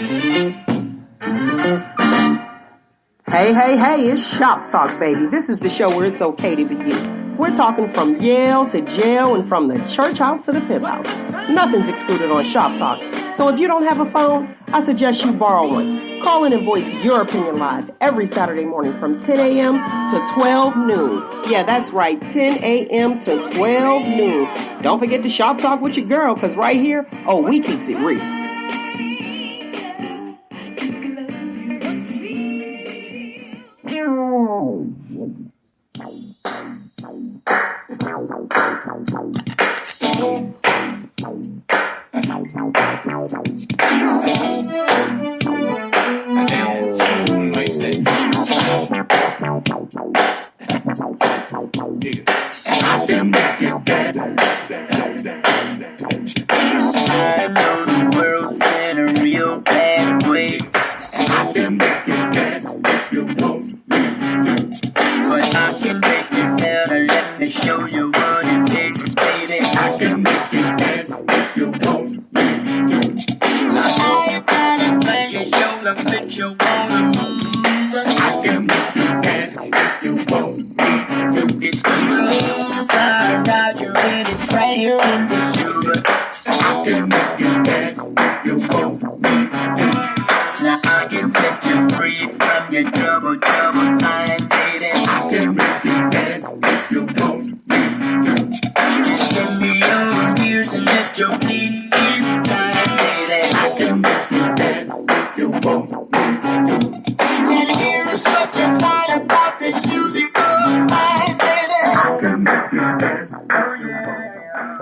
Hey, hey, hey, it's Shop Talk, baby. This is the show where it's okay to be you. We're talking from Yale to jail and from the church house to the pimp house. Nothing's excluded on Shop Talk. So if you don't have a phone, I suggest you borrow one. Call in and voice your opinion live every Saturday morning from 10 a.m. to 12 noon. Yeah, that's right, 10 a.m. to 12 noon. Don't forget to Shop Talk with your girl, because right here, we keeps it real.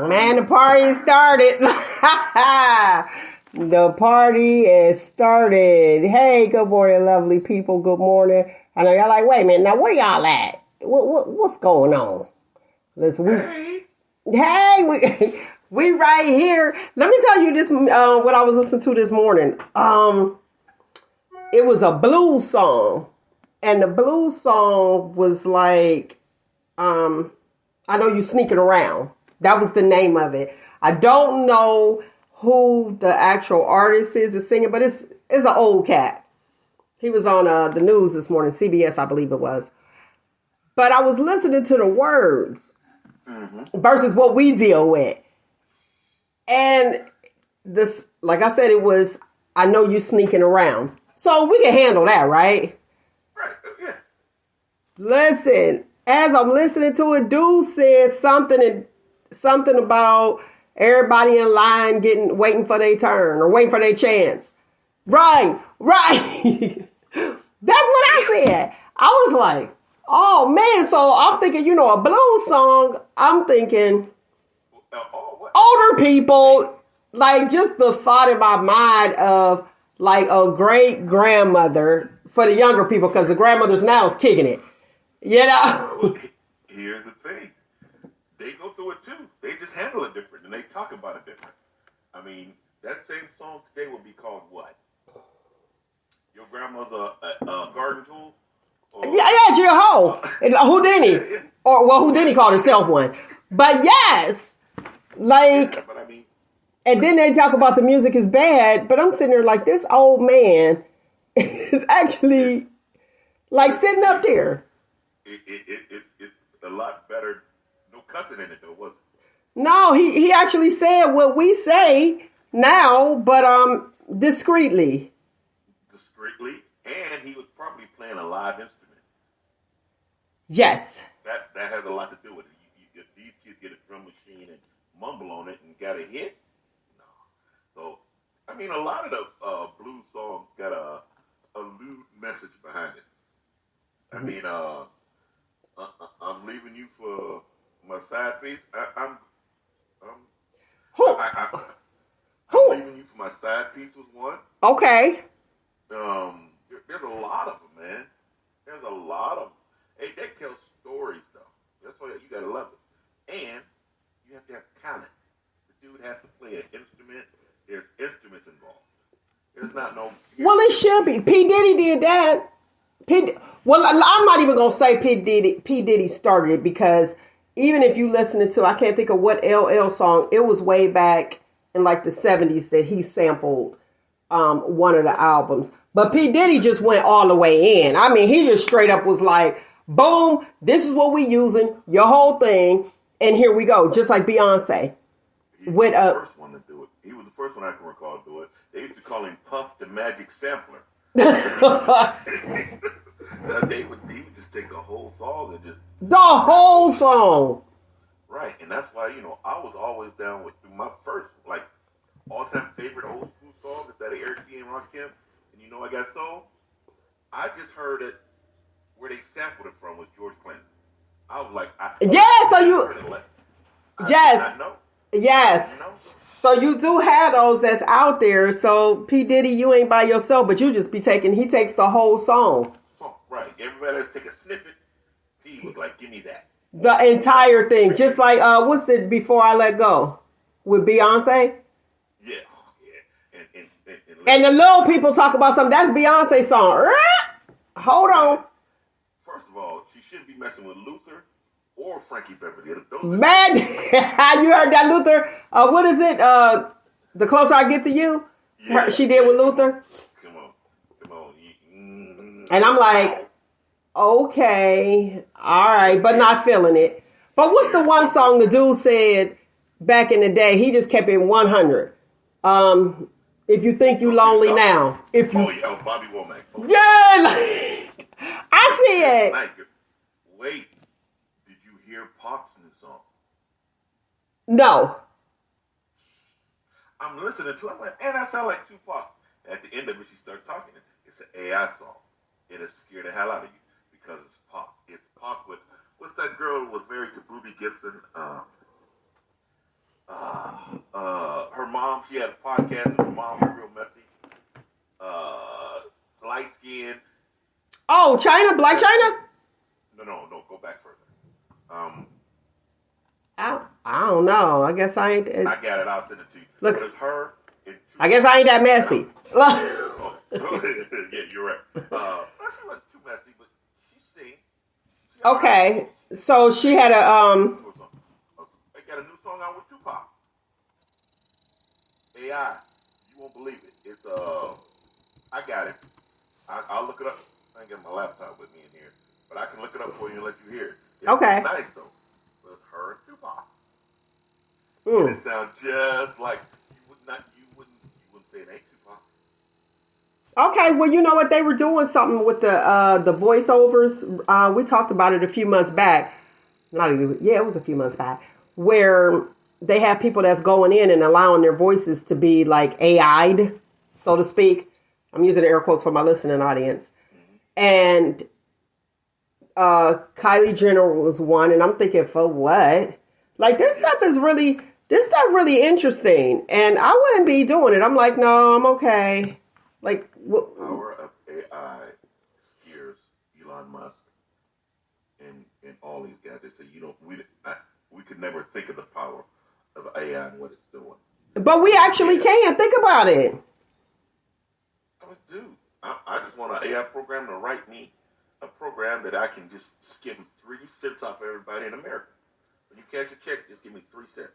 Man, the party started. The party is started. Hey, good morning, lovely people. Good morning. I know y'all like, wait a minute. Now, where y'all at? What's going on? Listen, we right here. Let me tell you this, what I was listening to this morning. It was a blues song. And the blues song was like, I Know You Sneaking Around. That was the name of it. I don't know who the actual artist is singing, but it's an old cat. He was on the news this morning, CBS, I believe it was. But I was listening to the words versus what we deal with. And this, like I said, it was, I Know You Sneaking Around. So we can handle that, right? Right, yeah. Listen, as I'm listening to it, dude said something about everybody in line waiting for their turn or waiting for their chance. Right. That's what I said. I was like, oh man. So I'm thinking, a blues song. I'm thinking older people, like just the thought in my mind of like a great grandmother for the younger people, because the grandmothers now is kicking it. Here's the thing. They go through it too. They just handle it different and they talk about it different. I mean, that same song today would be called what? Your grandmother's a garden tool? She a hoe. Houdini. Yeah. Or, Houdini called himself one. But yes, like, yeah, but I mean, and then they talk about the music is bad, but I'm sitting there like, this old man is actually like sitting up there. It's a lot better. No cussing in it though, was it? No, he actually said what we say now, but discreetly. Discreetly, and he was probably playing a live instrument. Yes. That has a lot to do with it. If these kids get a drum machine and mumble on it and got a hit, no. So, I mean, a lot of the blues songs got a lewd message behind it. I mean, I'm leaving you for my side piece. I'm leaving you for my side piece was one. Okay. There's a lot of them, man. There's a lot of them. Hey, they tell stories, though. That's why you gotta love it. And you have to have talent. The dude has to play an instrument. There's instruments involved. There's not no... Well, it should be. P. Diddy did that. Well, I'm not even going to say P. Diddy started it, because even if you listen to, I can't think of what LL song, it was way back in like the 70s that he sampled one of the albums. But P. Diddy just went all the way in. I mean, he just straight up was like, boom, this is what we using, your whole thing, and here we go. Just like Beyonce. He was the first one to do it. He was the first one I can recall to do it. They used to call him Puff the Magic Sampler. He would just take the whole song and just... The whole song! Right, and that's why, I was always down with my first, all-time favorite old school song is that of Eric B. and Rakim, and I Got Soul. I just heard it, where they sampled it from was George Clinton. I was like... Yes. So you do have those that's out there. So P. Diddy, you ain't by yourself, but you just be he takes the whole song. Oh, right. Everybody else take a snippet. He was like, give me that. The entire thing. Just like, what's it, Before I Let Go? With Beyonce? Yeah. And the little people talk about something. That's Beyonce's song. Hold on. First of all, she shouldn't be messing with Luther or Frankie Beverly. Man, you heard that, Luther? What is it? The Closer I Get to You? Yeah, she did with Luther? Come on. And I'm like, okay, all right, but not feeling it. But what's the one song the dude said back in the day? He just kept it 100. If you think you lonely now. Bobby Womack. Yeah, I see it. Wait, did you hear Pac's new song? No. I'm listening to it. I'm like, man, that sound like Tupac. At the end of it, she started talking. It's an AI song. It'll scare the hell out of you because it's Pac. It's Pac with, what's that girl who was married to Boobie Gibson? Her mom, she had a podcast, and her mom was real messy. Light skin. Oh, China? Black China? No, go back further. I don't know. I guess I ain't. I got it. I'll send it to you. Look, it's her. I guess I ain't that messy. Yeah, you're right. She wasn't too messy, but she sing. Okay, so she had They got a new song out with Tupac. AI, you won't believe it. It's I got it. I'll look it up. I ain't got my laptop with me in here, but I can look it up for you and let you hear it. It's okay. Nice though. But it's her and Tupac. And it sounds just like you wouldn't say it ain't Tupac. Okay, well, you know what? They were doing something with the voiceovers. We talked about it a few months back. It was a few months back, where they have people that's going in and allowing their voices to be like AI'd, so to speak. I'm using air quotes for my listening audience. And Kylie Jenner was one, and I'm thinking, for what? Like, this stuff really interesting, and I wouldn't be doing it. I'm like, no, I'm okay. Like, the power of AI scares Elon Musk and all these guys. They say we could never think of the power of AI and what it's doing. But we actually can. Think about it. Dude, I just want an AI program to write me a program that I can just skim 3 cents off everybody in America. When you cash a check, just give me 3 cents.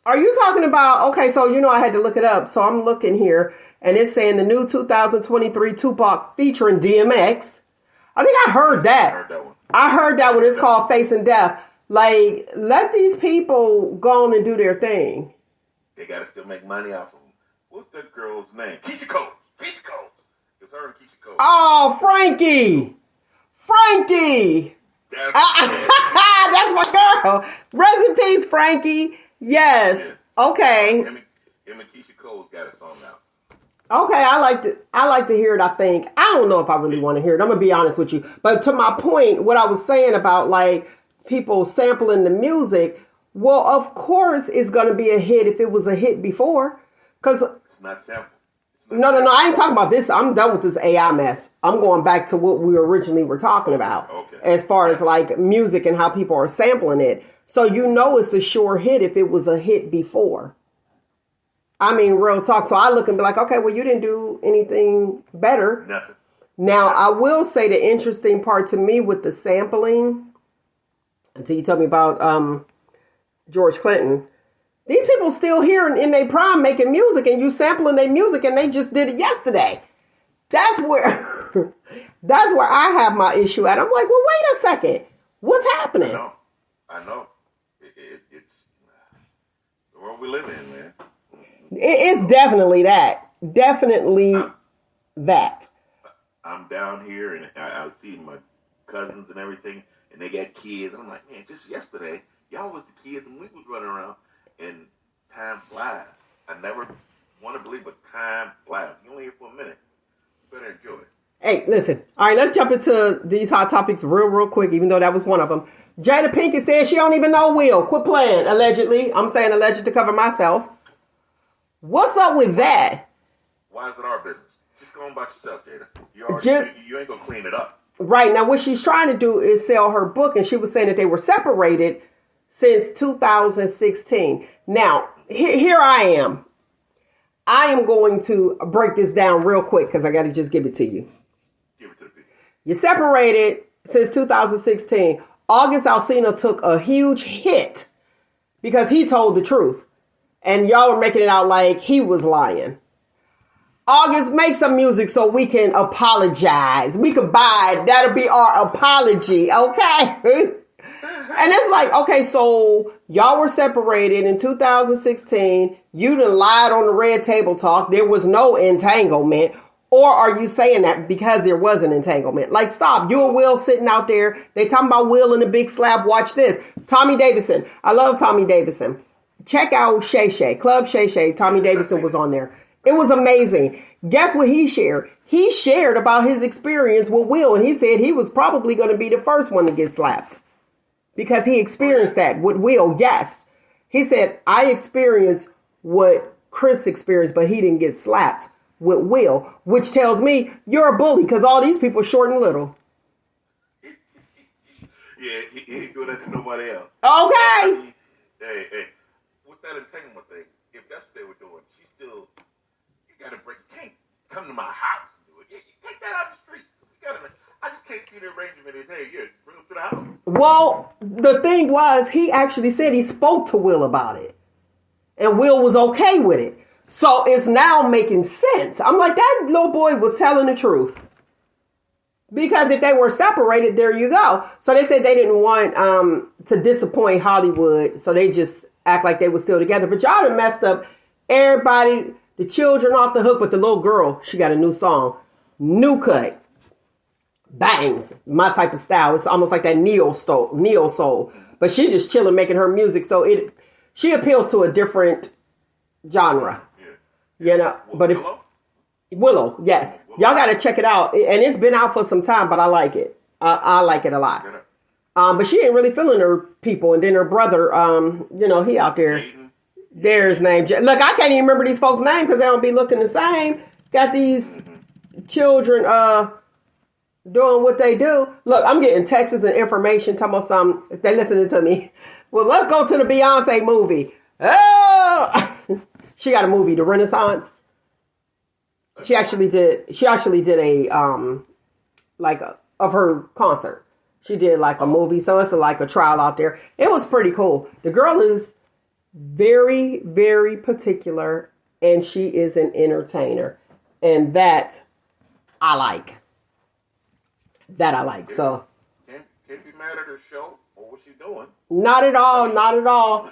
Are you talking about, okay, so I had to look it up. So I'm looking here, and it's saying the new 2023 Tupac featuring DMX. I think I heard that. I heard that one. It's called Facing Death. Like, let these people go on and do their thing. They got to still make money off of them. What's that girl's name? Keisha Cole. It's her and Keisha Cole. Oh, Frankie. That's my girl. Rest in peace, Frankie. Yes. Yeah. Okay. Him and Keisha Cole's got a song out. Okay, I like to hear it, I think. I don't know if I really want to hear it. I'm going to be honest with you. But to my point, what I was saying about like people sampling the music, well, of course it's going to be a hit if it was a hit before. Because it's not sampled. No, I ain't talking about this. I'm done with this AI mess. I'm going back to what we originally were talking about. Okay. As far as like music and how people are sampling it. So it's a sure hit if it was a hit before. I mean, real talk. So I look and be like, okay, well, you didn't do anything better. Nothing. Now, I will say the interesting part to me with the sampling, until you told me about George Clinton, These people still here in their prime making music, and you sampling their music, and they just did it yesterday. That's where that's where I have my issue at. I'm like, well, wait a second. What's happening? I know. It's the world we live in, man. It's definitely that. Definitely that. I'm down here, and I see my cousins and everything, and they got kids. I'm like, man, just yesterday, y'all was the kids, and we was running around, and time flies. I never want to believe, but time flies. You only here for a minute. You better enjoy it. Hey, listen. All right, let's jump into these hot topics real quick, even though that was one of them. Jada Pinkett says she don't even know Will. Quit playing, allegedly. I'm saying alleged to cover myself. What's up with that? Why is it our business? Just go on about yourself, Jada. You ain't going to clean it up. Right. Now, what she's trying to do is sell her book, and she was saying that they were separated since 2016. Now, here I am. I am going to break this down real quick because I got to just give it to you. Give it to the people. You separated since 2016. August Alsina took a huge hit because he told the truth. And y'all were making it out like he was lying. August, make some music so we can apologize. We could buy it. That'll be our apology, okay? And it's like, okay, so y'all were separated in 2016. You done lied on the Red Table Talk. There was no entanglement. Or are you saying that because there was an entanglement? Like, stop. You and Will sitting out there. They talking about Will and the big slap. Watch this. Tommy Davidson. I love Tommy Davidson. Check out Shay Shay. Club Shay Shay. Tommy Davidson was on there. It was amazing. Guess what he shared? He shared about his experience with Will. And he said he was probably going to be the first one to get slapped. Because he experienced that with Will. Yes. He said, I experienced what Chris experienced, but he didn't get slapped with Will, which tells me you're a bully because all these people are short and little. Yeah, he ain't doing that to nobody else. Okay. Hey, with that entanglement thing, if that's what they were doing, you gotta break. You can't come to my house and do it. You take that out of the street. I just can't see the arrangement is, hey, yeah, bring him to the house. Well, the thing was, he actually said he spoke to Will about it. And Will was okay with it. So it's now making sense. I'm like, that little boy was telling the truth. Because if they were separated, there you go. So they said they didn't want to disappoint Hollywood. So they just act like they were still together. But y'all done messed up everybody, the children off the hook. But the little girl, she got a new song. New cut. Bangs. My type of style. It's almost like that neo soul. But she just chilling making her music. So she appeals to a different genre. Yeah. You know, but Willow, yes. Y'all got to check it out. And it's been out for some time, but I like it. I like it a lot. But she ain't really feeling her people. And then her brother, he out there. There's his name. Look, I can't even remember these folks' names because they don't be looking the same. Got these children doing what they do. Look, I'm getting texts and information talking about something. They listening to me. Well, let's go to the Beyonce movie. Oh, she got a movie, The Renaissance. She actually did a of her concert. She did like a movie, so it's like a trial out there. It was pretty cool. The girl is very, very particular, and she is an entertainer, and that I like. So can't be mad at her show or what she's doing. Not at all. Not at all.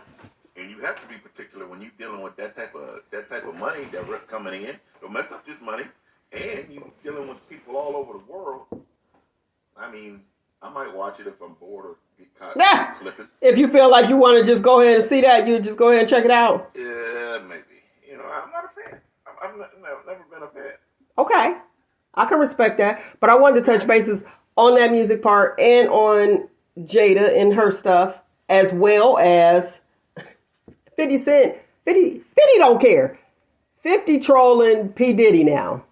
And you have to be particular when you're dealing with that type of money that coming in. Don't mess up this money, and you dealing with people all over the world. I mean, I might watch it if I'm bored or get caught slipping. If you feel like you want to just go ahead and see that, you just go ahead and check it out. Yeah, maybe. I'm not a fan. I've never been a fan. Okay, I can respect that, but I wanted to touch bases on that music part and on Jada and her stuff, as well as 50 Cent. 50 don't care. 50 trolling P. Diddy now.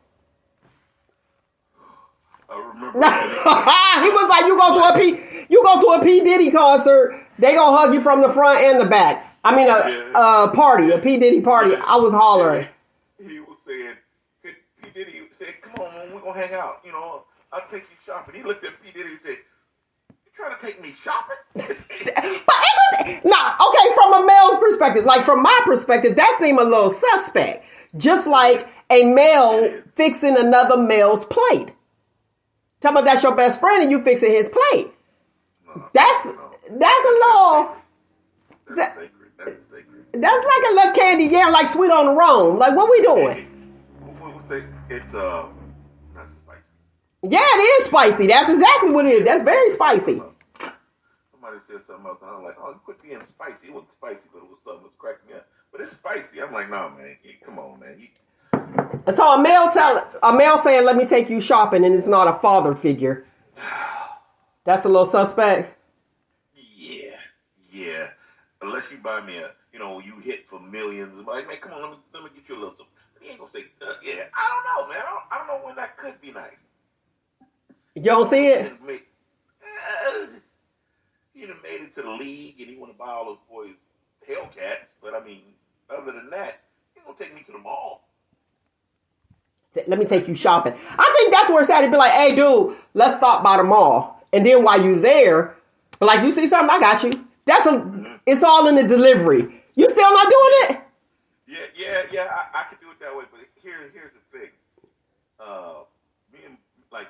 I remember. He was like, you go to a P. Diddy concert, they gonna hug you from the front and the back. I mean, a party, a P. Diddy party. I was hollering. He was saying, P. Diddy said, come on, man, we're gonna hang out. I'll take you shopping. He looked at P. Diddy and said, you trying to take me shopping? But isn't No, okay, from a male's perspective, like from my perspective, that seemed a little suspect. Just like a male fixing another male's plate. Talk about that's your best friend and you fixing his plate. That's a little. That's sacred. That's sacred. That's like a little candy yam, like sweet on the roan. Like what we doing? It's not spicy. Yeah, it is spicy. That's exactly what it is. That's very spicy. Somebody said something else, and I'm like, oh, you quit being spicy. It wasn't spicy, but it was something that was cracking me up. But it's spicy. I'm like, no, man. Come on, man. So a male saying, let me take you shopping, and it's not a father figure. That's a little suspect. Yeah. Unless you buy me you hit for millions. Like, man, come on, let me get you a little something. He ain't gonna say, yeah. I don't know, man. I don't know when that could be nice. You don't see it? He done made it to the league, and he want to buy all those boys Hellcats. But I mean, other than that, he gonna take me to the mall. Let me take you shopping. I think that's where it's at. It'd be like, hey, dude, let's stop by the mall. And then while you there, like, you see something, I got you. It's all in the delivery. You still not doing it? Yeah. I could do it that way, but here's the thing. Me and like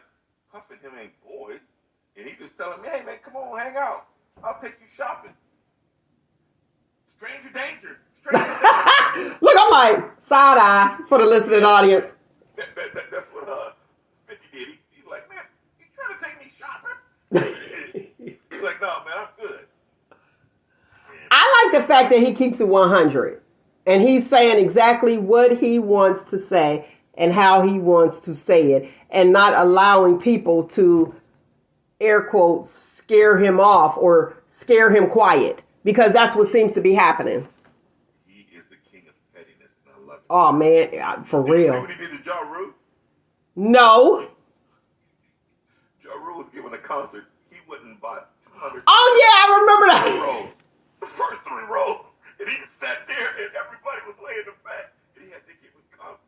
Puff and him ain't boys, and he just telling me, hey man, come on, hang out. I'll take you shopping. Stranger danger. Look, I'm like, side eye for the listening audience. That's what 50 did. He's like, man, you trying to take me shopping? He's like, no, man, I'm good. I like the fact that he keeps it 100. And he's saying exactly what he wants to say and how he wants to say it. And not allowing people to, air quotes, scare him off or scare him quiet. Because that's what seems to be happening. He is the king of pettiness, and I love it. Oh, man, for real. See what he did to Ja Rule? No. Ja Rule was giving a concert. He wouldn't buy 200. Oh, yeah, I remember that. Rows. The first 3 rows. And he sat there, and everybody was laying in the back. And he had to give his concert.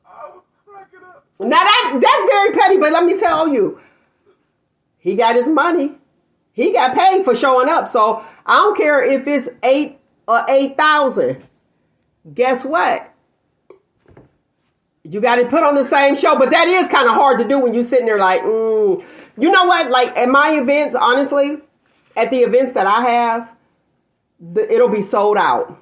I was cracking up. Now, that's very petty, but let me tell you. He got his money. He got paid for showing up. So I don't care if it's 8 or 8,000. Guess what? You got to put on the same show. But that is kind of hard to do when you're sitting there like, You know what? Like at my events, honestly, at the events that I have, it'll be sold out.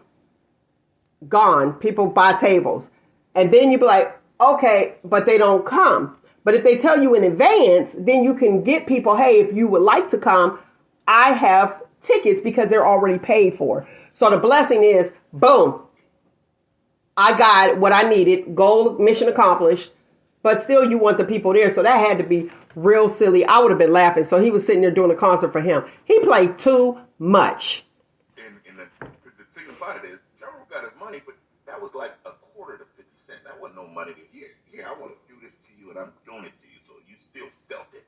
Gone. People buy tables. And then you be like, okay, but they don't come. But if they tell you in advance, then you can get people, hey, if you would like to come, I have tickets because they're already paid for. So the blessing is, boom, I got what I needed. Goal, mission accomplished. But still, you want the people there. So that had to be real silly. I would have been laughing. So he was sitting there doing a concert for him. He played too much. And the thing about it is, Ja Rule got his money, but that was like a quarter to 50 cents. That wasn't no money to hear. Here, I want to do this to you, and I'm doing it to you, so you still felt it.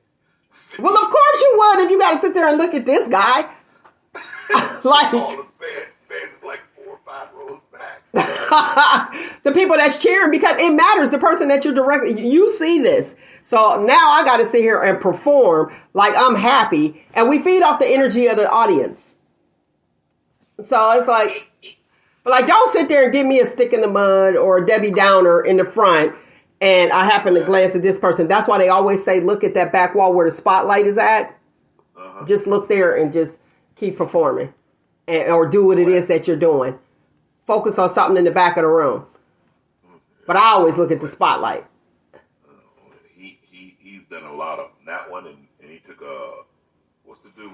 Well, of course you would if you got to sit there and look at this guy. Like all the fans like 4 or 5 rows back. the people that's cheering, because it matters. The person that you're directly, you see this. So now I got to sit here and perform like I'm happy, and we feed off the energy of the audience. So it's like, don't sit there and give me a stick in the mud or a Debbie Downer in the front. And I happen to glance at this person. That's why they always say, look at that back wall where the spotlight is at. Uh-huh. Just look there and just keep performing or do what it is that you're doing. Focus on something in the back of the room. But I always look at the spotlight. He's done a lot of that one. And he took,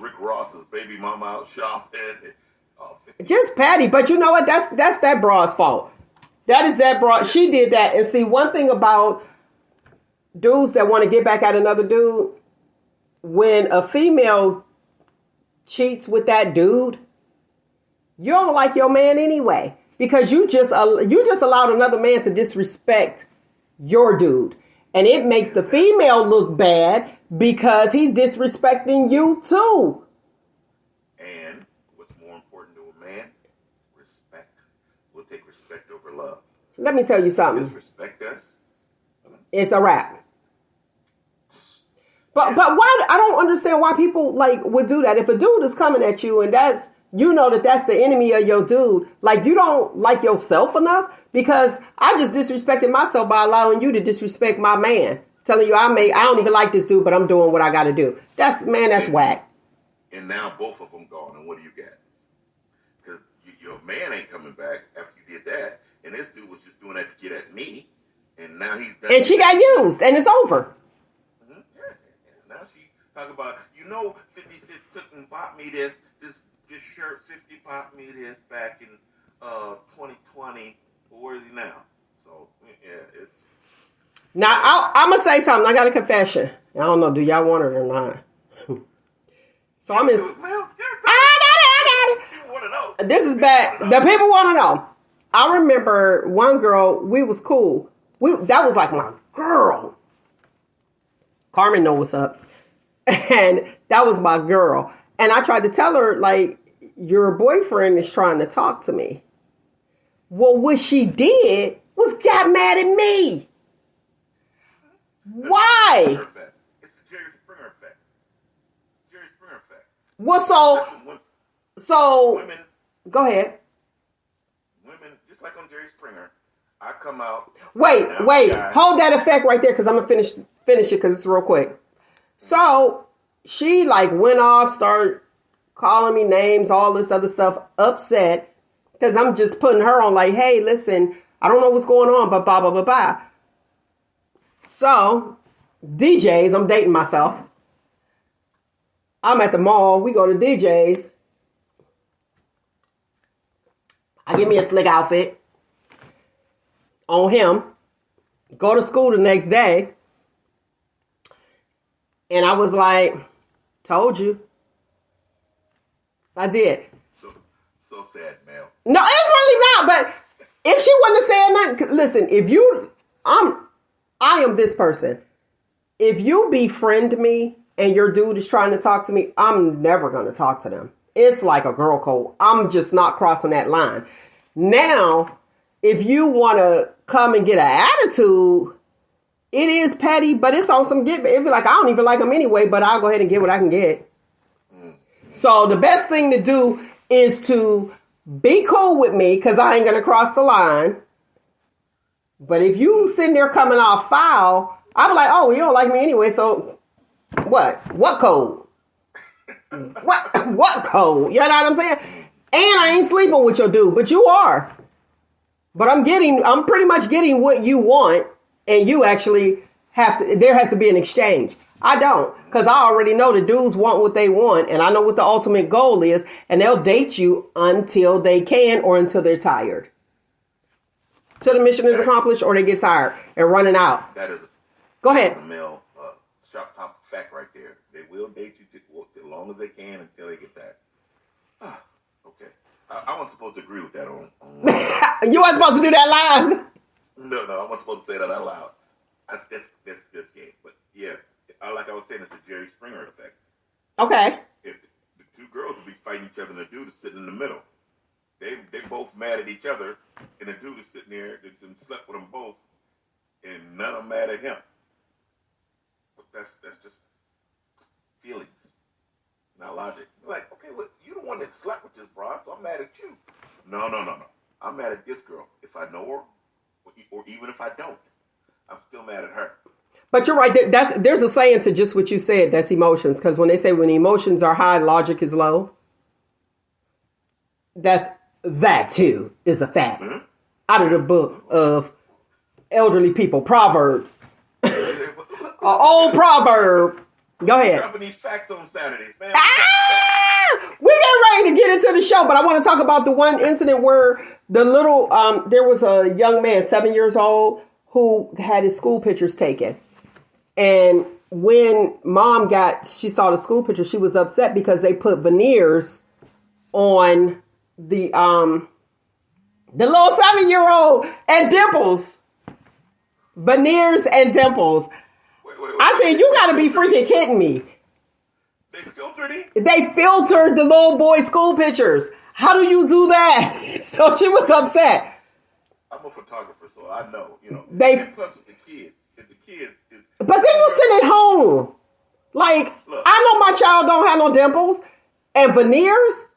Rick Ross's baby mama out shopping. Just petty. But you know what? That's that broad's fault. That is that broad. She did that. And see, one thing about dudes that want to get back at another dude, when a female cheats with that dude, you don't like your man anyway. Because you just allowed another man to disrespect your dude. And it makes the female look bad because he's disrespecting you too. And what's more important to a man? Respect. We'll take respect over love. Let me tell you something. Disrespect us. It's a wrap. But why? I don't understand why people would do that. If a dude is coming at you and you know that that's the enemy of your dude. Like, you don't like yourself enough, because I just disrespected myself by allowing you to disrespect my man. Telling you I don't even like this dude, but I'm doing what I got to do. That's whack. And now both of them gone, and what do you got? Because your man ain't coming back after you did that, and this dude was just doing that to get at me, and now he's done. And she got used, and it's over. Mm-hmm. Yeah. Now she talk about, 50 Cent took and bought me this shirt. 50 bought me this back in 2020. Well, where is he now? So yeah, it's. Now I'm gonna say something. I got a confession. I don't know. Do y'all want it or not? So I'm in. I got it. People want to know. This is bad. The people want to know. I remember one girl. We was cool. That was like my girl. Carmen know what's up, and that was my girl. And I tried to tell her, like, your boyfriend is trying to talk to me. Well, what she did was got mad at me. Why? It's the Jerry Springer effect. Jerry Springer effect. Well, so women, go ahead. Women, just like on Jerry Springer, I come out. Wait, hold that effect right there, because I'm gonna finish it because it's real quick. So she like went off, started calling me names, all this other stuff, upset because I'm just putting her on like, hey, listen, I don't know what's going on, but blah blah blah blah. So, DJs, I'm dating myself. I'm at the mall. We go to DJs. I give me a slick outfit on him. Go to school the next day. And I was like, told you. I did. So sad, Mel. No, it's really not. But if she wouldn't have said nothing, listen, I am this person. If you befriend me and your dude is trying to talk to me, I'm never going to talk to them. It's like a girl code. I'm just not crossing that line. Now, if you want to come and get an attitude, it is petty, but it's on some give. It'd be like, I don't even like them anyway, but I'll go ahead and get what I can get. So the best thing to do is to be cool with me, because I ain't going to cross the line. But if you sitting there coming off foul, I'm like, oh, you don't like me anyway, so what? What code? What code? You know what I'm saying? And I ain't sleeping with your dude, but you are. But I'm pretty much getting what you want, and you actually there has to be an exchange. I don't, because I already know the dudes want what they want, and I know what the ultimate goal is, and they'll date you until they can or until they're tired. Till the mission is accomplished or they get tired and running out. That is Go ahead. A male sharp top fact right there. They will date you as long as they can until they get that. Okay. I wasn't supposed to agree with that on You weren't supposed to do that live. No, I wasn't supposed to say that out loud. That's game. But yeah, like I was saying, it's a Jerry Springer effect. Okay. If the two girls would be fighting each other and the dude is sitting in the middle. They both mad at each other, and the dude is sitting there that slept with them both, and none of them mad at him. But that's just feelings, not logic. Like, okay, well, you the one that slept with this broad, so I'm mad at you. No. I'm mad at this girl. If I know her, or even if I don't, I'm still mad at her. But you're right. There's a saying to just what you said. That's emotions. Because when they say when emotions are high, logic is low. That too is a fact. Mm-hmm. Out of the book of elderly people, Proverbs. An old proverb. Go ahead. Dropping these facts on Saturdays, man. We get ready to get into the show, but I want to talk about the one incident where there was a young man, 7 years old, who had his school pictures taken. And when mom she saw the school picture, she was upset because they put veneers on the little 7-year-old and dimples. Veneers and dimples. Wait. I said, you got to be freaking kidding me. They filtered it? They filtered the little boy's school pictures. How do you do that? So she was upset. I'm a photographer, so I know, plus with the kids. If the kids but then you sit at home. Like, look, I know my child don't have no dimples and veneers.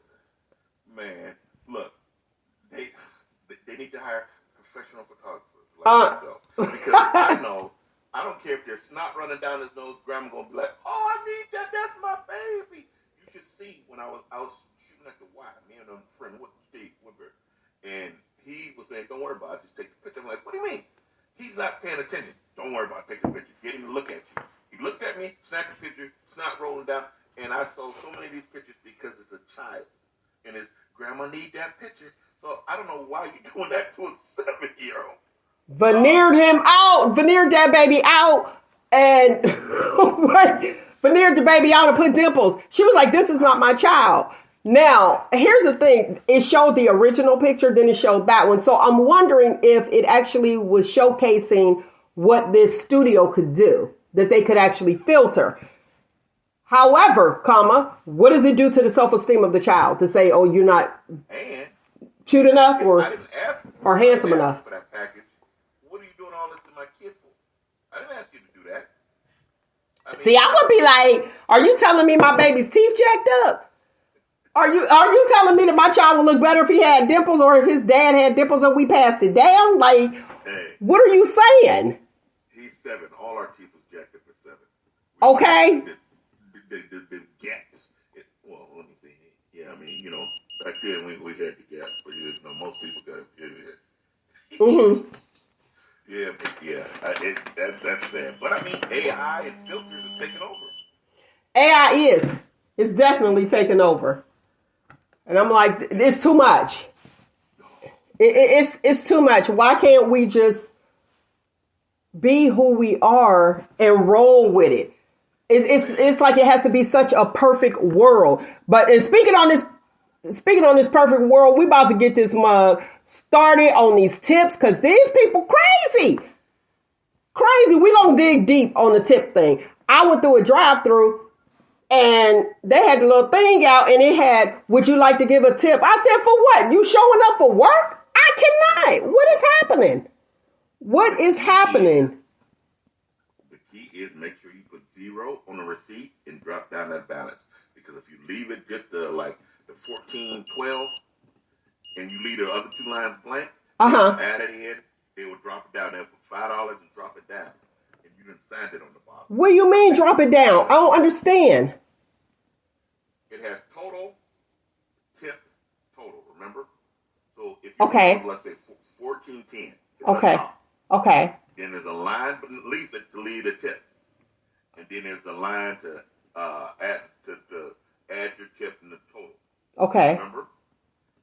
they need to hire professional photographers like myself. Because I know, I don't care if there's snot running down his nose, grandma gonna be like, oh, I need that, that's my baby. You should see when I was shooting at the Y, me and a friend, Steve Woodbury, and he was saying, don't worry about it, just take the picture. I'm like, what do you mean? He's not paying attention. Don't worry about it, take the picture. Get him to look at you. He looked at me, snapped the picture, snot rolling down, and I saw so many of these pictures because it's a child. And his grandma need that picture. So I don't know why you're doing that to a 7-year-old. Veneered him out, veneered that baby out, and veneered the baby out and put dimples. She was like, this is not my child. Now, here's the thing. It showed the original picture, then it showed that one. So I'm wondering if it actually was showcasing what this studio could do, that they could actually filter. However, what does it do to the self-esteem of the child to say, oh, you're not cute enough or handsome enough? For that package. What are you doing all this to my kid for? I didn't ask you to do that. See, I would be like, are you telling me my baby's teeth jacked up? Are you telling me that my child would look better if he had dimples or if his dad had dimples and we passed it down? Like, what are you saying? He's 7. All our teeth was jacked up at 7. Okay. The gaps. Well, let me see. Yeah, I mean, back then we had the gaps, but most people got it. Mm-hmm. That's sad. But I mean, AI and filters is taking over. AI it's definitely taking over. And I'm like, it's too much. It's too much. Why can't we just be who we are and roll with it? It's like it has to be such a perfect world. But speaking on this perfect world, we about to get this mug started on these tips because these people crazy. We gonna dig deep on the tip thing. I went through a drive-through and they had the little thing out and it had, would you like to give a tip? I said, for what? You showing up for work? I cannot. What is happening? What is happening? The key is make sure you put 0 on the receipt and drop down that balance. Because if you leave it just like the 1412 and you leave the other 2 lines blank, add it in, they will drop it down there for $5 and drop it down. And you didn't sign it on the bottom. What do you mean drop it down? I don't understand. It has total, tip, total, remember? So if you have, let's say, 1410. Okay. Then there's a line beneath it to leave the tip. And then there's a line to add your tip in the total. Okay. Remember?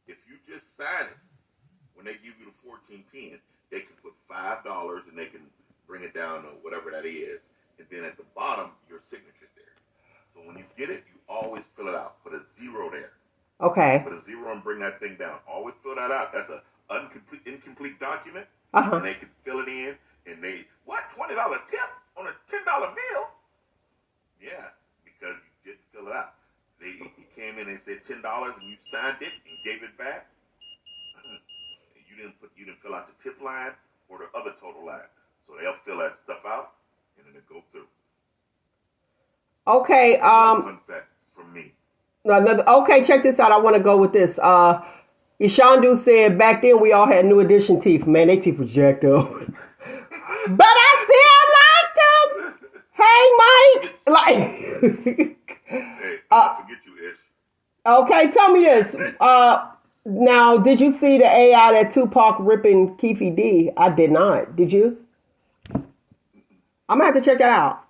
If you just sign it, when they give you the 1410, they can put $5 and they can bring it down to whatever that is. And then at the bottom, your signature's there. So when you get it, you always fill it out. Put a 0 there. Okay. Put a 0 and bring that thing down. Always fill that out. That's an incomplete document. Uh-huh. And they can fill it in. And they, what, $20 tip on a $10 bill? Yeah, because you didn't fill it out. He came in and said $10 and you signed it and gave it back. You didn't fill out the tip line or the other total line. So they'll fill that stuff out and then it go through. Okay. Fun fact from me. Okay, check this out. I want to go with this. Ishandu said back then we all had New Edition teeth. Man, they teeth was jacked up. But I still liked them. Hey, Mike. Like. Hey, I forget you, Ish. Okay, tell me this. Now, did you see the AI that Tupac ripping Keefe D? I did not. Did you? I'm going to have to check that out.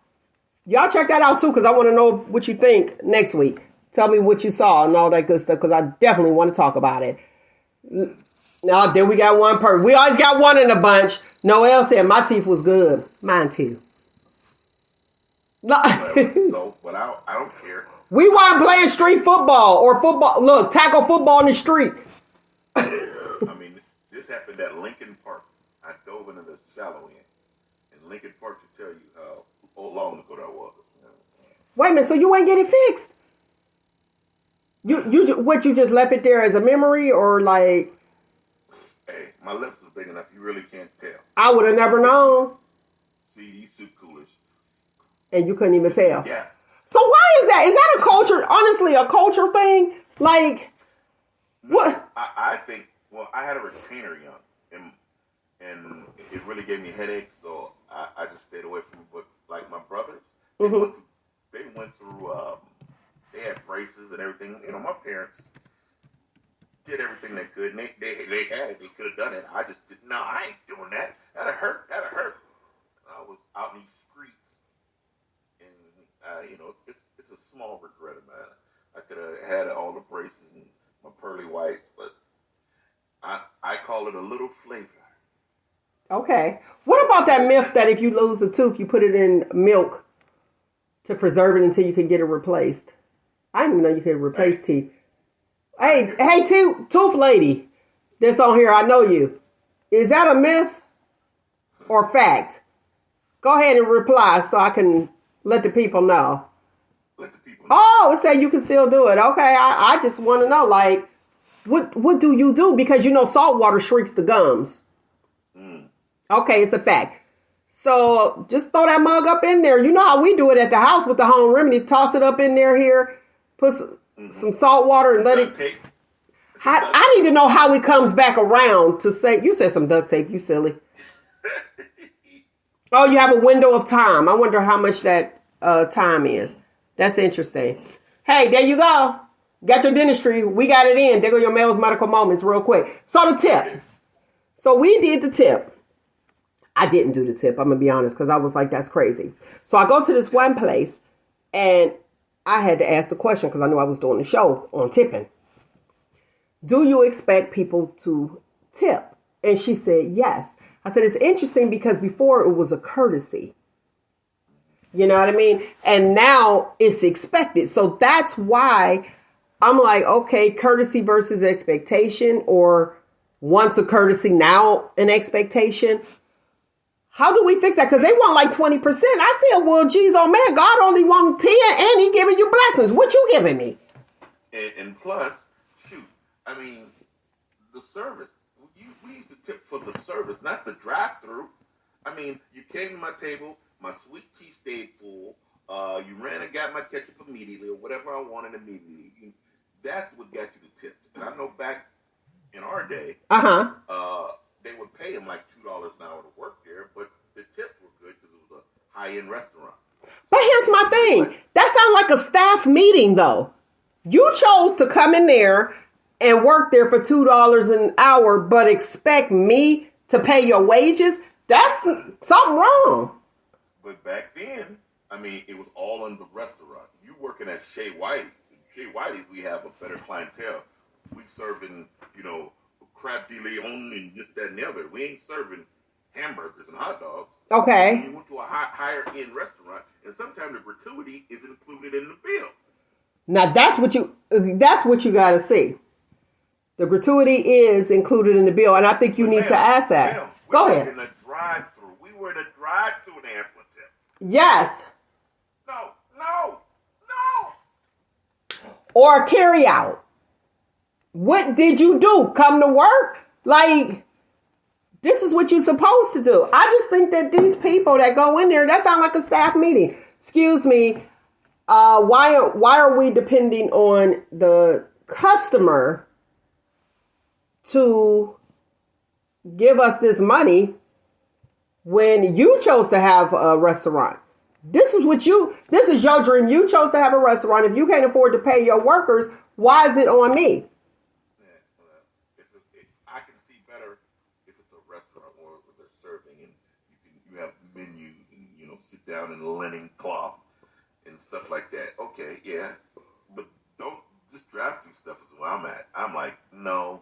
Y'all check that out, too, because I want to know what you think next week. Tell me what you saw and all that good stuff, because I definitely want to talk about it. Now, then we got one person. We always got one in the bunch. Noelle said my teeth was good. Mine, too. But I don't care. We weren't playing street football or football. Look, tackle football in the street. I mean, this happened at Lincoln Park. I dove into the shallow end. And Lincoln Park to tell you how long ago that was. Wait a minute, so you ain't get it fixed? You just left it there as a memory or like? Hey, my lips is big enough. You really can't tell. I would have never known. See, these soup coolers. And you couldn't even tell. Yeah. So why is that? Is that a culture? Honestly, a culture thing? Like what? I think well, I had a retainer young, and it really gave me headaches, so I just stayed away from it. But like my brothers, they Mm-hmm. went through they had braces and everything. You know, my parents did everything they could, and they had it. They could have done it. I just didn't. No, I ain't doing that. That'd hurt. That'd hurt. I was out in these streets, and you know, it's a small regret of mine. I could have had all the braces and my pearly whites, but I call it a little flavor. Okay. What about that myth that if you lose a tooth, you put it in milk to preserve it until you can get it replaced? I didn't even know you could replace teeth. Hey, tooth lady that's on here, I know you. Is that a myth or fact? Go ahead and reply so I can let the people know. Let the people know. Oh, it said you can still do it. Okay, I just want to know, like, what do you do? Because you know salt water shrinks the gums. Okay, it's a fact. So just throw that mug up in there. You know how we do it at the house with the home remedy. Toss it up in there here. Put some salt water and let it. I need to know how it comes back around to say. You said some duct tape. You silly. Oh, you have a window of time. I wonder how much that time is. That's interesting. Hey, there you go. Got your dentistry. We got it in. There go your Mel's Medical Moments real quick. So the tip. So we did the tip. I didn't do the tip. I'm going to be honest because I was like, that's crazy. So I go to this one place and I had to ask the question because I knew I was doing the show on tipping. Do you expect people to tip? And she said, yes. I said, it's interesting because before it was a courtesy. You know what I mean? And now it's expected. So that's why I'm like, okay, courtesy versus expectation, or once a courtesy, now an expectation. How do we fix that? Because they want like 20%. I said, well, geez, oh man, God only wants 10 and he giving you blessings. What you giving me? And plus, shoot, I mean, the service. We used to tip for the service, not the drive-through. I mean, you came to my table, my sweet tea stayed full. You ran and got my ketchup immediately, or whatever I wanted immediately. That's what got you the tip. And I know back in our day, they would pay him like $2 an hour to work there, but the tips were good because it was a high-end restaurant. But here's my thing. That sounds like a staff meeting, though. You chose to come in there and work there for $2 an hour, but expect me to pay your wages? That's something wrong. But back then, I mean, it was all in the restaurant. You working at Shea Whitey's. Shea Whitey's, we have a better clientele. We serving, you know, crab de leon and this, that, and the other. We ain't serving hamburgers and hot dogs. Okay. You went to a higher end restaurant, and sometimes the gratuity is included in the bill. Now that's what you got to see. The gratuity is included in the bill, and I think you need to ask that. Go ahead. In a drive-through. We were in a drive-through and asked for tip. Yes. No. Or carry out. What did you do? Come to work? Like, this is what you're supposed to do. I just think that these people that go in there, that sounds like a staff meeting. Excuse me. Why are we depending on the customer to give us this money when you chose to have a restaurant? This is your dream. You chose to have a restaurant. If you can't afford to pay your workers, why is it on me? I can see better if it's a restaurant where they're serving and you have menus and, you know, sit down in linen cloth and stuff like that. Okay, yeah. But don't just drive-through stuff is where I'm at. I'm like, no.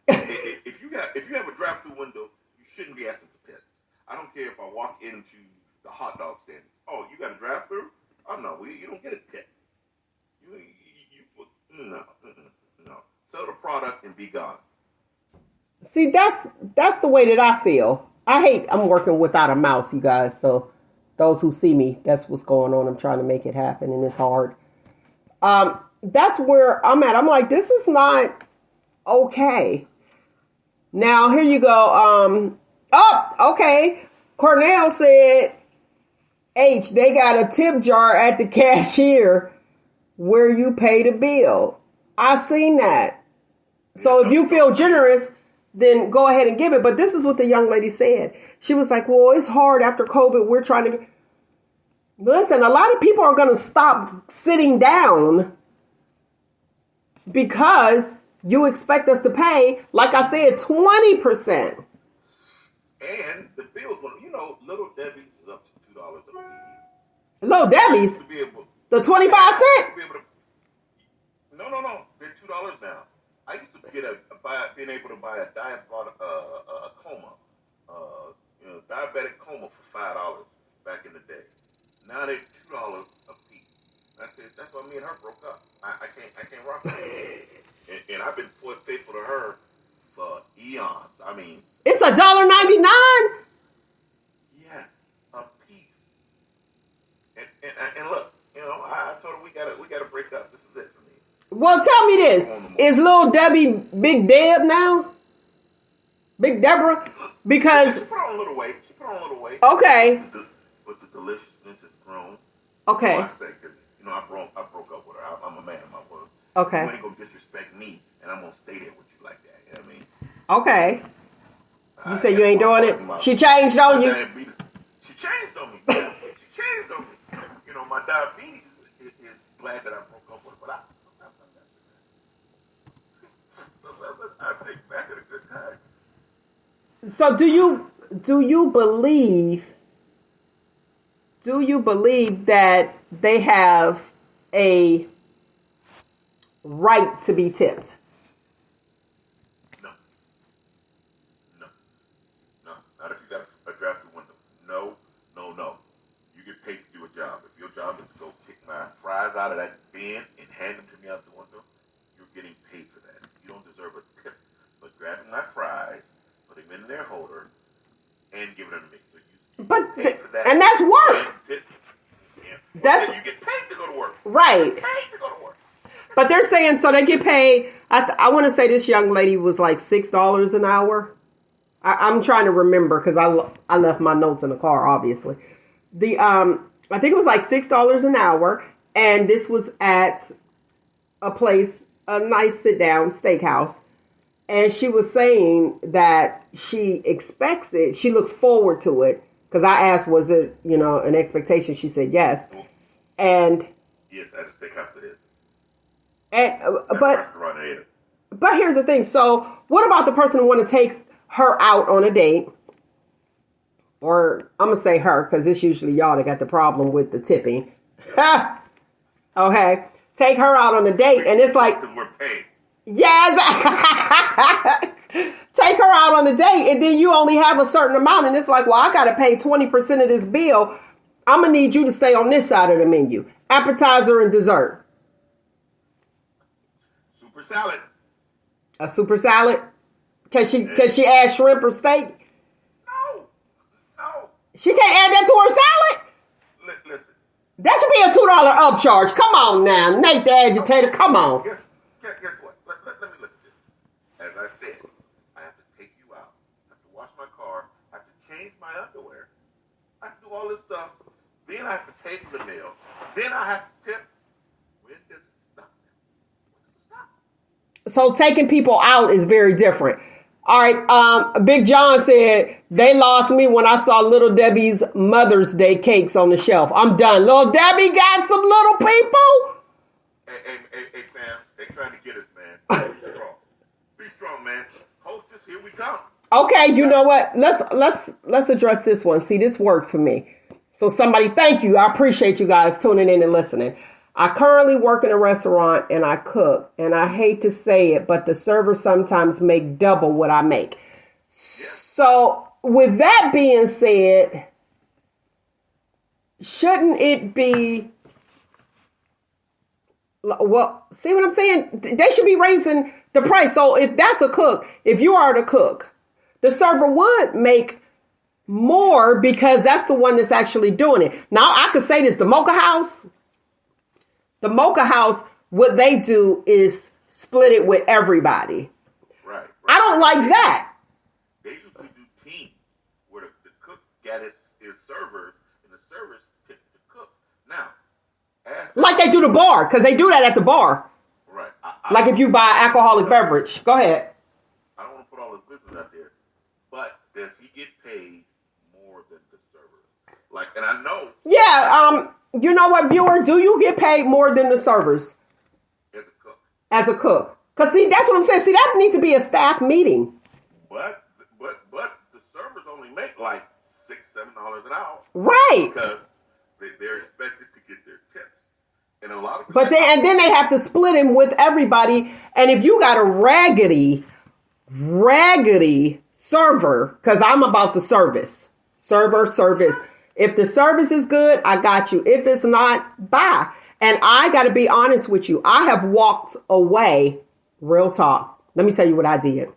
If you have a drive-through window, you shouldn't be asking for tips. I don't care if I walk into the hot dog stand. Oh, you got a drive-through? Oh no, you don't get a tip. No. Sell the product and be gone. See, that's the way that I feel. I'm working without a mouse, you guys. So those who see me, that's what's going on. I'm trying to make it happen, and it's hard. That's where I'm at. I'm like, this is not okay. Now, here you go. Okay. Cornell said, H, they got a tip jar at the cashier where you pay the bill. I seen that. So if you feel generous, then go ahead and give it. But this is what the young lady said. She was like, well, it's hard after COVID. We're trying to... Listen, a lot of people are going to stop sitting down because you expect us to pay, like I said, 20%. And the bills, Little Debbie's is up to $2 a piece. Little Debbie's? The 25 cent? No. They're $2 now. I used to being able to buy a diabetic coma for $5 back in the day. Now they're $2 a piece. That's why me and her broke up. I can't rock with her. And I've been faithful to her for eons. I mean, it's $1.99. Yes, a piece. And look, I told her we gotta break up. This is it for me. Well, tell me this: is Little Debbie Big Deb now? Big Deborah? Because she put on a little weight. Okay. But the deliciousness has grown. Okay. I say, because I broke up with her. I'm a man of my word. Okay. You ain't gonna disrespect me, and I'm gonna stay there with you like that. You know what I mean? Okay. You say you ain't doing it. She changed on you. She changed on me. She changed on me. My diabetes is glad that I broke up with her, but I think back at a good time. So do you believe that they have a right to be tipped? No. Not if you got a drive-through window. No. You get paid to do a job. If your job is to go kick my fries out of that bin and hand them to me out the window, you're getting paid for that. You don't deserve a tip for grabbing my fries, putting them in their holder, and giving them to me. So you get paid for that. And that's work. That's you get paid to go to work. Right. Paid to go to work. But they're saying, so they get paid. I want to say this young lady was like $6 an hour. I'm trying to remember because I left my notes in the car, obviously. I think it was like $6 an hour. And this was at a place, a nice sit-down steakhouse. And she was saying that she expects it. She looks forward to it. Because I asked, was it, an expectation? She said yes. And yes, at a steakhouse it is. But here's the thing. So what about the person who want to take her out on a date? Or I'm going to say her because it's usually y'all that got the problem with the tipping. Okay. Take her out on a date and it's like... Because we're paid. Yes. Take her out on a date and then you only have a certain amount and it's like, well, I got to pay 20% of this bill. I'm going to need you to stay on this side of the menu. Appetizer and dessert. Super salad. A super salad? Can she add shrimp or steak? No. She can't add that to her salad? Listen. That should be a $2 upcharge. Come on now. Nate the Agitator, come on. Guess what? Let me look at this. As I said, I have to take you out. I have to wash my car. I have to change my underwear. I have to do all this stuff. Then I have to pay for the meal. Then I have to tip. When does it stop? So taking people out is very different. All right. Big John said they lost me when I saw Little Debbie's Mother's Day cakes on the shelf. I'm done. Little Debbie got some little people. Hey, fam. They trying to get us, man. Be strong, man. Hostess, here we come. Okay, you know what? Let's address this one. See, this works for me. So somebody, thank you. I appreciate you guys tuning in and listening. I currently work in a restaurant and I cook. And I hate to say it, but the servers sometimes make double what I make. So with that being said, shouldn't it be... Well, see what I'm saying? They should be raising the price. So if that's a cook, if you are the cook, the server would make more because that's the one that's actually doing it. Now, I could say this, the Mocha House, what they do is split it with everybody. Right. I don't like that. They usually do teams where the cook got his servers and the servers tip the cook. Now, like they do the bar, because they do that at the bar. Right. Like if you buy alcoholic beverage. Go ahead. I don't want to put all his business out there, but does he get paid more than the server? Like, and I know. Yeah. You know what, viewer? Do you get paid more than the servers? As a cook. As a cook. Because, see, that's what I'm saying. See, that needs to be a staff meeting. But the servers only make like $6-7 an hour. Right. Because they're expected to get their tips. And a lot of But then they have to split him with everybody. And if you got a raggedy server, because I'm about the service. Service. If the service is good, I got you. If it's not, bye. And I got to be honest with you. I have walked away. Real talk. Let me tell you what I did.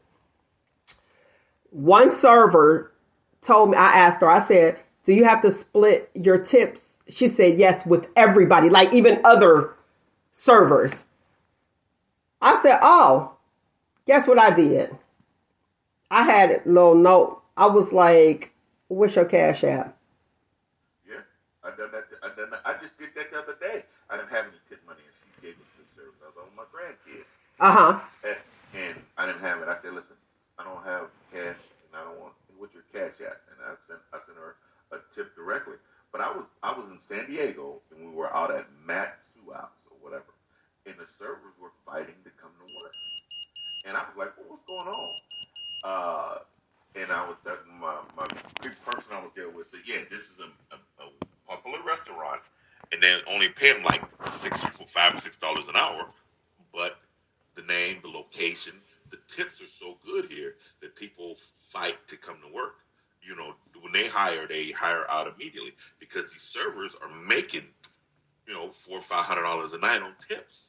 One server told me, I asked her, I said, do you have to split your tips? She said, yes, with everybody, like even other servers. I said, oh, guess what I did? I had a little note. I was like, what's your cash app? Yeah, I done that. I just did that the other day. I didn't have any tip money, and she gave it to the server. I was on my grandkid. And I didn't have it. I said, listen, I don't have cash, and I don't want. What's your cash app? And I sent her a tip directly. But I was in San Diego, and we were out at Matt Suops or whatever, and the servers were fighting to come to work. And I was like, well, what's going on? And my big person I was there with said, yeah, this is a popular restaurant, and they only pay them like $5 or $6 an hour, but the name, the location, the tips are so good here that people fight to come to work. You know, when they hire out immediately because these servers are making, $400 or $500 a night on tips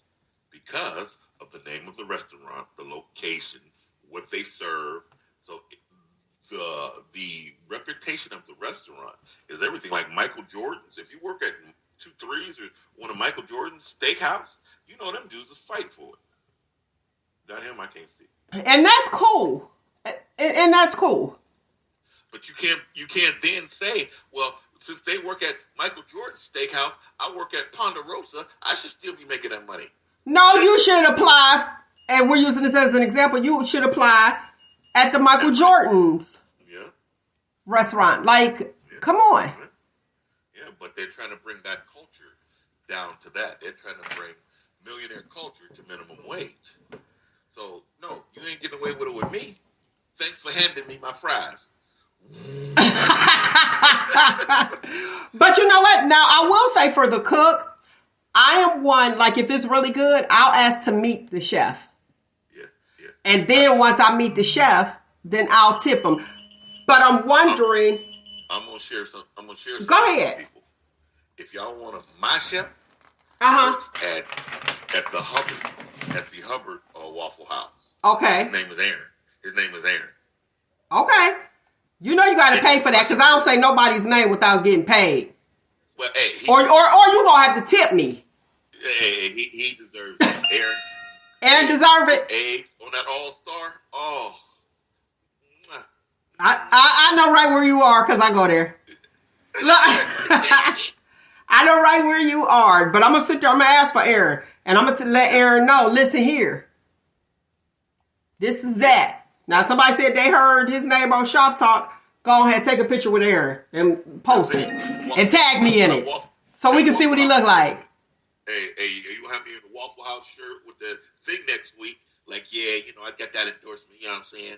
because of the name of the restaurant, the location, what they serve. So the reputation of the restaurant is everything. Like Michael Jordan's. If you work at 2-3s or one of Michael Jordan's steakhouse, them dudes is fighting for it. Down him, I can't see. And that's cool. And that's cool. But you can't then say, well, since they work at Michael Jordan's steakhouse, I work at Ponderosa, I should still be making that money. No, you should apply, and we're using this as an example, you should apply at the Michael Jordan's restaurant. Like, come on. Yeah, but they're trying to bring that culture down to that. They're trying to bring millionaire culture to minimum wage. So, no, you ain't getting away with it with me. Thanks for handing me my fries. But you know what? Now, I will say for the cook, I am one, like if it's really good, I'll ask to meet the chef. Yeah. And then once I meet the chef, then I'll tip him. But I'm wondering. I'm gonna share some. Go ahead. With people. If y'all want my chef, Uh-huh. At the Hubbard Waffle House. Okay. His name is Aaron. Okay. You know you got to pay for that because I don't say nobody's name without getting paid. Well, hey, or you gonna have to tip me. Hey, he deserves it. Aaron deserve it. Eggs on that All-Star. Oh. I know right where you are because I go there. I know right where you are, but I'm gonna sit there. I'm gonna ask for Aaron, and I'm gonna let Aaron know. Listen here. This is that. Now, somebody said they heard his name on Shop Talk. Go ahead, take a picture with Aaron and post it and tag me in it so we can see what he look like. Hey, you have me in the Waffle House shirt with the thing next week. Like, yeah, I got that endorsement. You know what I'm saying?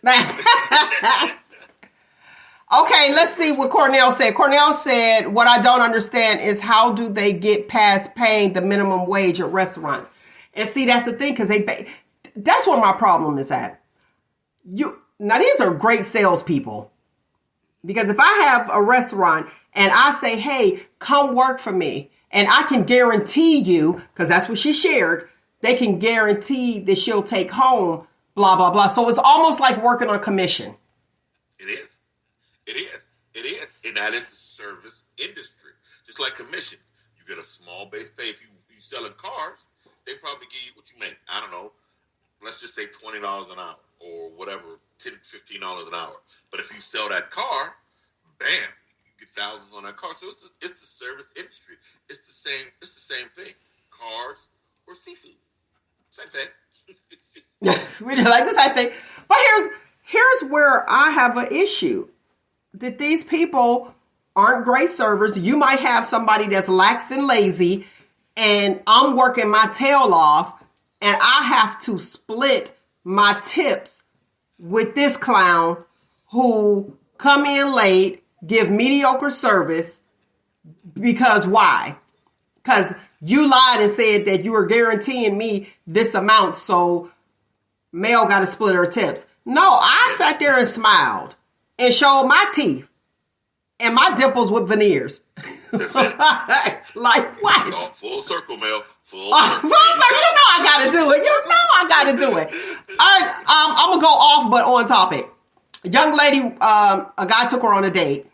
Okay, let's see what Cornell said. Cornell said, what I don't understand is how do they get past paying the minimum wage at restaurants? And see, that's the thing, because that's where my problem is at. Now, these are great salespeople. Because if I have a restaurant and I say, hey, come work for me, and I can guarantee you, because that's what she shared, they can guarantee that she'll take home, blah, blah, blah. So it's almost like working on commission. It is. And that is the service industry. Just like commission. You get a small base pay. If you selling cars, they probably give you what you make. I don't know. Let's just say $20 an hour or whatever, $10, $15 an hour. But if you sell that car, bam, you get thousands on that car. So it's the service industry. It's the same thing. Cars or seafood. Same thing. We do like the same thing. But here's where I have an issue. That these people aren't great servers. You might have somebody that's lax and lazy, and I'm working my tail off, and I have to split my tips with this clown who come in late, give mediocre service, because why? Because you lied and said that you were guaranteeing me this amount, so Mel got to split her tips. No, I sat there and smiled and showed my teeth and my dimples with veneers. Like what? Oh, full circle, Mel. Full You circle. know I got to do it. You know I got to do it. I'm going to go off, but on topic. A young lady, a guy took her on a date,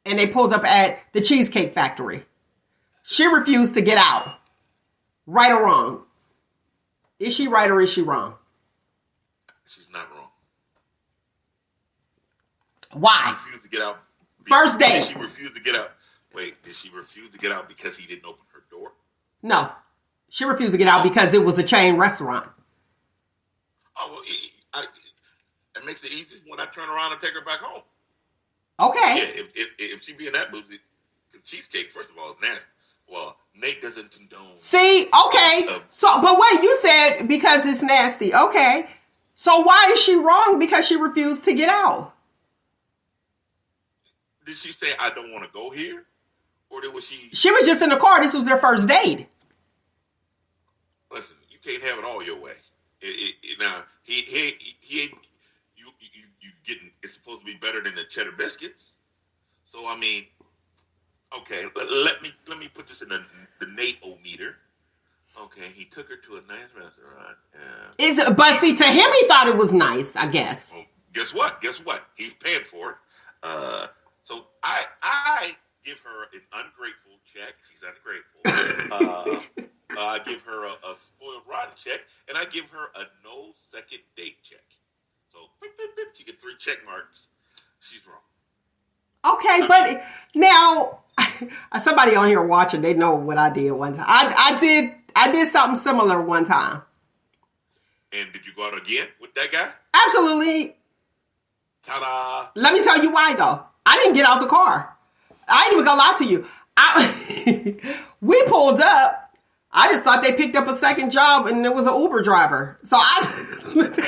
and they pulled up at the Cheesecake Factory. She refused to get out. Right or wrong? Is she right or is she wrong? She's not wrong. Why? She refused to get out. First date. She refused to get out. Wait, did she refuse to get out because he didn't open her door? No. She refused to get out because it was a chain restaurant. Oh, well, it makes it easiest when I turn around and take her back home. Okay. Yeah, if she be in that mood, because cheesecake, first of all, is nasty. Well, Nate doesn't condone. See, okay. But wait, you said because it's nasty. Okay. So why is she wrong because she refused to get out? Did she say, I don't want to go here? Or was she... She was just in the car. This was their first date. Listen, you can't have it all your way. Now, he ain't... You getting... It's supposed to be better than the cheddar biscuits. So, I mean... Okay, let me put this in the Nate-o-meter. Okay, he took her to a nice restaurant. But see, to him, he thought it was nice, I guess. Well, guess what? He's paying for it. So I give her an ungrateful check. She's ungrateful. I give her a spoiled rotten check, and I give her a no second date check. So she get 3 check marks. She's wrong. Okay, but now somebody on here watching, they know what I did one time. I did something similar one time. And did you go out again with that guy? Absolutely. Ta-da! Let me tell you why, though. I didn't get out the car. I ain't even gonna lie to you. We pulled up. I just thought they picked up a second job and it was an Uber driver. So listen,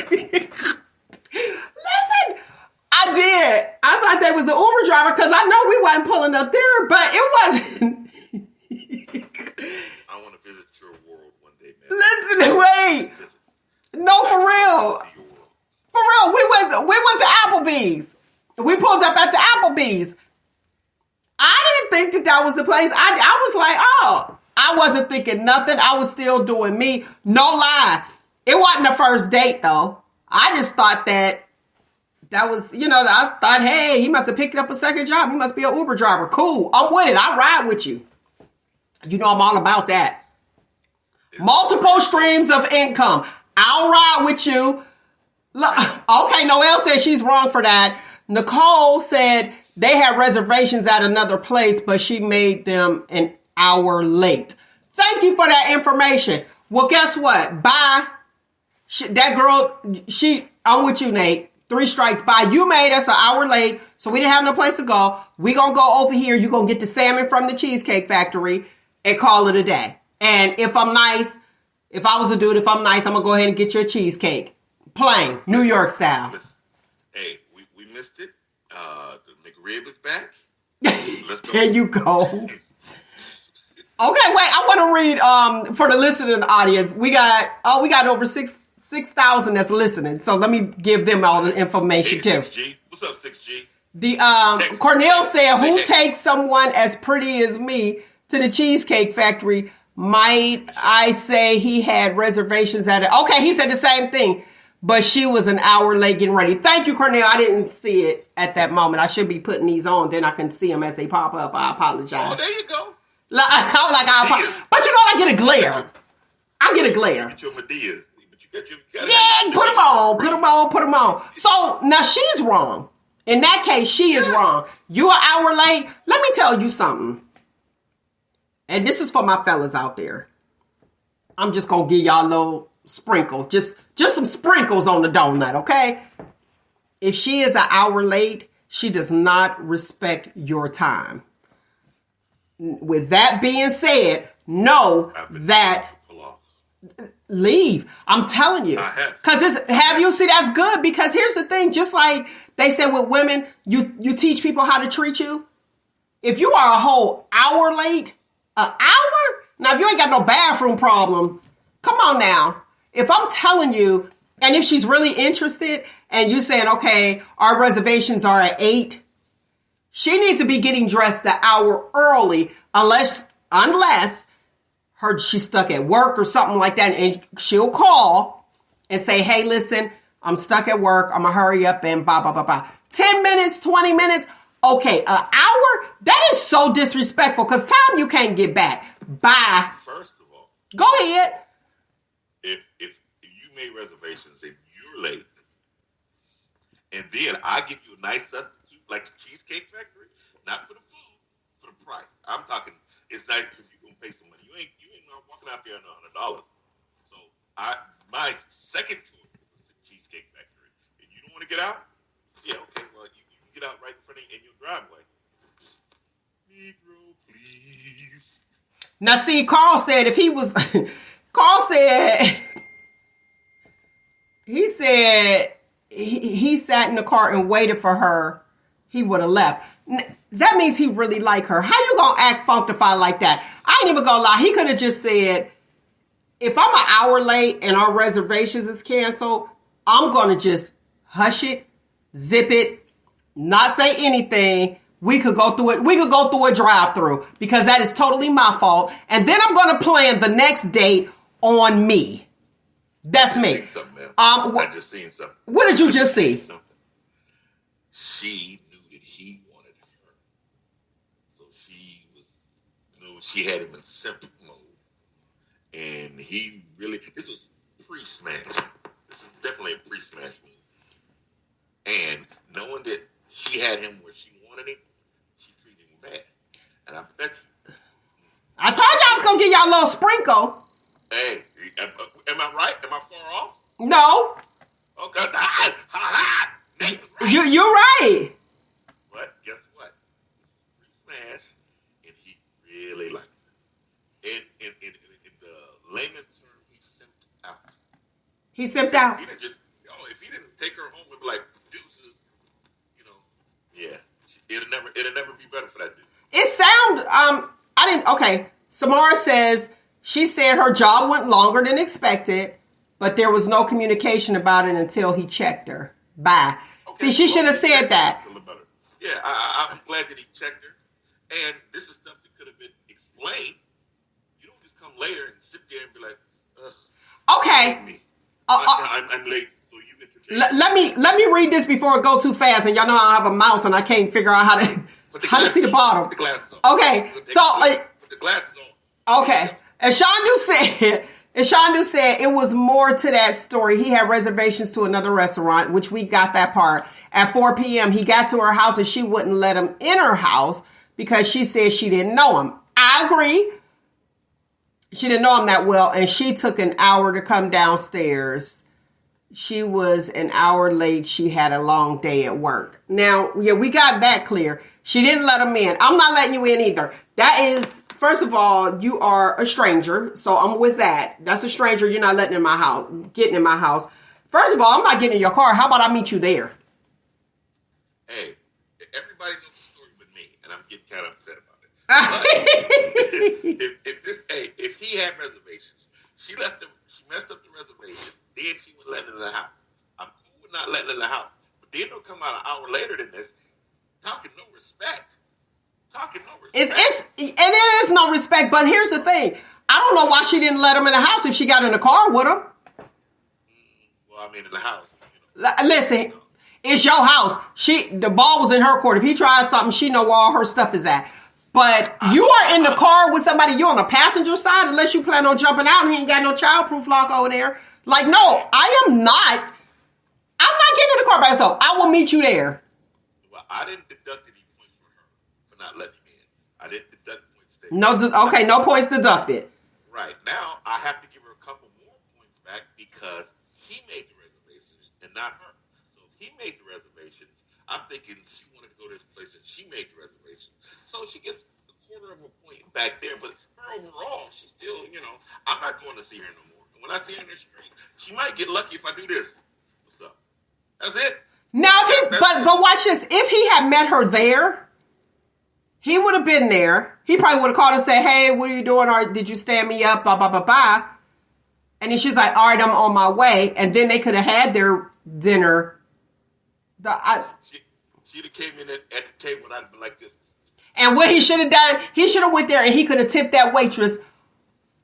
I did. I thought they was an Uber driver because I know we wasn't pulling up there, but it wasn't. I want to visit your world one day, man. Listen, wait. No, for real. For real. We went to Applebee's. We pulled up at the Applebee's. I didn't think that was the place. I was like, oh, I wasn't thinking nothing. I was still doing me. No lie. It wasn't the first date, though. I just thought that was, I thought, hey, he must have picked up a second job. He must be an Uber driver. Cool. I'm with it. I ride with you. You know I'm all about that. Multiple streams of income. I'll ride with you. Okay, Noelle said she's wrong for that. Nicole said they had reservations at another place, but she made them an hour late. Thank you for that information. Well, guess what? Bye. That girl, I'm with you, Nate. 3 strikes. Bye. You made us an hour late, so we didn't have no place to go. We gonna go over here. You gonna get the salmon from the Cheesecake Factory and call it a day. And if I'm nice, if I was a dude, if I'm nice, I'm gonna go ahead and get you a cheesecake. Plain, New York style. Hey, we missed it. The McRib is back. Let's go. There you go. Okay, wait, I want to read for the listening audience. We got over 6,000 that's listening. So let me give them all the information too. 6G. What's up, 6G? The Cornell said, who takes someone as pretty as me to the Cheesecake Factory? Might I say he had reservations at it? Okay, he said the same thing. But she was an hour late getting ready. Thank you, Cornell. I didn't see it at that moment. I should be putting these on. Then I can see them as they pop up. I apologize. Oh, there you go. I'm like, but you know, I get a glare. I get a glare. You get your Medeas. But you yeah, put them on. So now she's wrong. In that case, she is wrong. You're an hour late. Let me tell you something. And this is for my fellas out there. I'm just going to give y'all a little sprinkle. Just some sprinkles on the donut, okay? If she is an hour late, she does not respect your time. With that being said, know that leave. I'm telling you. Because have you see that's good, because here's the thing, just like they said with women, you teach people how to treat you. If you are a whole hour late, an hour? Now if you ain't got no bathroom problem, come on now. If I'm telling you, and if she's really interested and you saying, okay, our reservations are at 8, she needs to be getting dressed an hour early unless she's stuck at work or something like that, and she'll call and say, hey, listen, I'm stuck at work. I'm going to hurry up and blah, blah, blah, blah. 10 minutes, 20 minutes. Okay, an hour? That is so disrespectful because time you can't get back. Bye. First of all, go ahead. If you made reservations and you're late, and then I give you a nice substitute like the Cheesecake Factory, not for the food, for the price. I'm talking, it's nice because you're gonna pay some money. You ain't not walking out there on $100. So my second choice was the Cheesecake Factory. And you don't want to get out? Yeah, okay. Well, you can get out right in front of in your driveway. Negro, please. Now, see, Carl said Carl said he sat in the car and waited for her, he would have left. That means he really like her. How you gonna act funkified like that? I ain't even gonna lie. He could have just said, if I'm an hour late and our reservations is canceled, I'm gonna just hush it, zip it, not say anything. We could go through it. We could go through a drive-through because that is totally my fault. And then I'm gonna plan the next date on me. That's me. I just seen something. What did you just see? She knew that he wanted her. So she had him in simp mode. And he really, this was pre-smash. This is definitely a pre-smash move. And knowing that she had him where she wanted him, she treated him bad. And I bet you. I told you I was going to give y'all a little sprinkle. Hey, am I right? Am I far off? No. Oh, God. Right. You're right. But guess what? This was pre-smash, and he really liked it. In the layman term, he simped out. He simped out. If he didn't take her home and be like, deuces, yeah, it'll never be better for that dude. Okay. Samara says, she said her job went longer than expected, but there was no communication about it until he checked her. Bye. Okay, see, she should have said that. Yeah, I'm glad that he checked her. And this is stuff that could have been explained. You don't just come later and sit there and be like, okay. I'm late, so you entertain. Let me read this before it go too fast. And y'all know I have a mouse and I can't figure out how to see the bottom. Put the glasses on. Okay, put the glasses on. Okay, and Shondu said it was more to that story. He had reservations to another restaurant, which we got that part. At 4 p.m., he got to her house and she wouldn't let him in her house because she said she didn't know him. I agree. She didn't know him that well, and she took an hour to come downstairs. She was an hour late. She had a long day at work. Now, yeah, we got that clear. She didn't let him in. I'm not letting you in either. That is, first of all, you are a stranger, so I'm with that. That's a stranger. You're not getting in my house. First of all, I'm not getting in your car. How about I meet you there? Hey, everybody knows the story with me, and I'm getting kind of upset about it. If he had reservations, she messed up the reservation, then she would let him in the house. I'm cool with not letting him in the house, but then they'll come out an hour later than this, talking no respect. It is no respect, but here's the thing. I don't know why she didn't let him in the house if she got in the car with him. Well, I mean, in the house. Listen, it's your house. The ball was in her court. If he tries something, she know where all her stuff is at. But you are in the car with somebody, you're on the passenger side, unless you plan on jumping out and he ain't got no childproof lock over there. Like, no, I'm not getting in the car by myself. I will meet you there. Well, I didn't deduct any points for her for not letting me in. I didn't deduct points there. No points deducted. Right. Now, I have to give her a couple more points back because he made the reservations and not her. So if he made the reservations, I'm thinking she wanted to go to this place and she made the reservation. So she gets a quarter of a point back there, but her overall, she's still, I'm not going to see her no more. And when I see her in the street, she might get lucky if I do this. What's up? That's it. Now, but watch this. If he had met her there, he would have been there. He probably would have called and said, "Hey, what are you doing? Or did you stand me up? Blah, blah, blah, blah." And then she's like, "All right, I'm on my way." And then they could have had their dinner. She'd have came in at the table and I'd been like this. And what he should have done, he should have went there and he could have tipped that waitress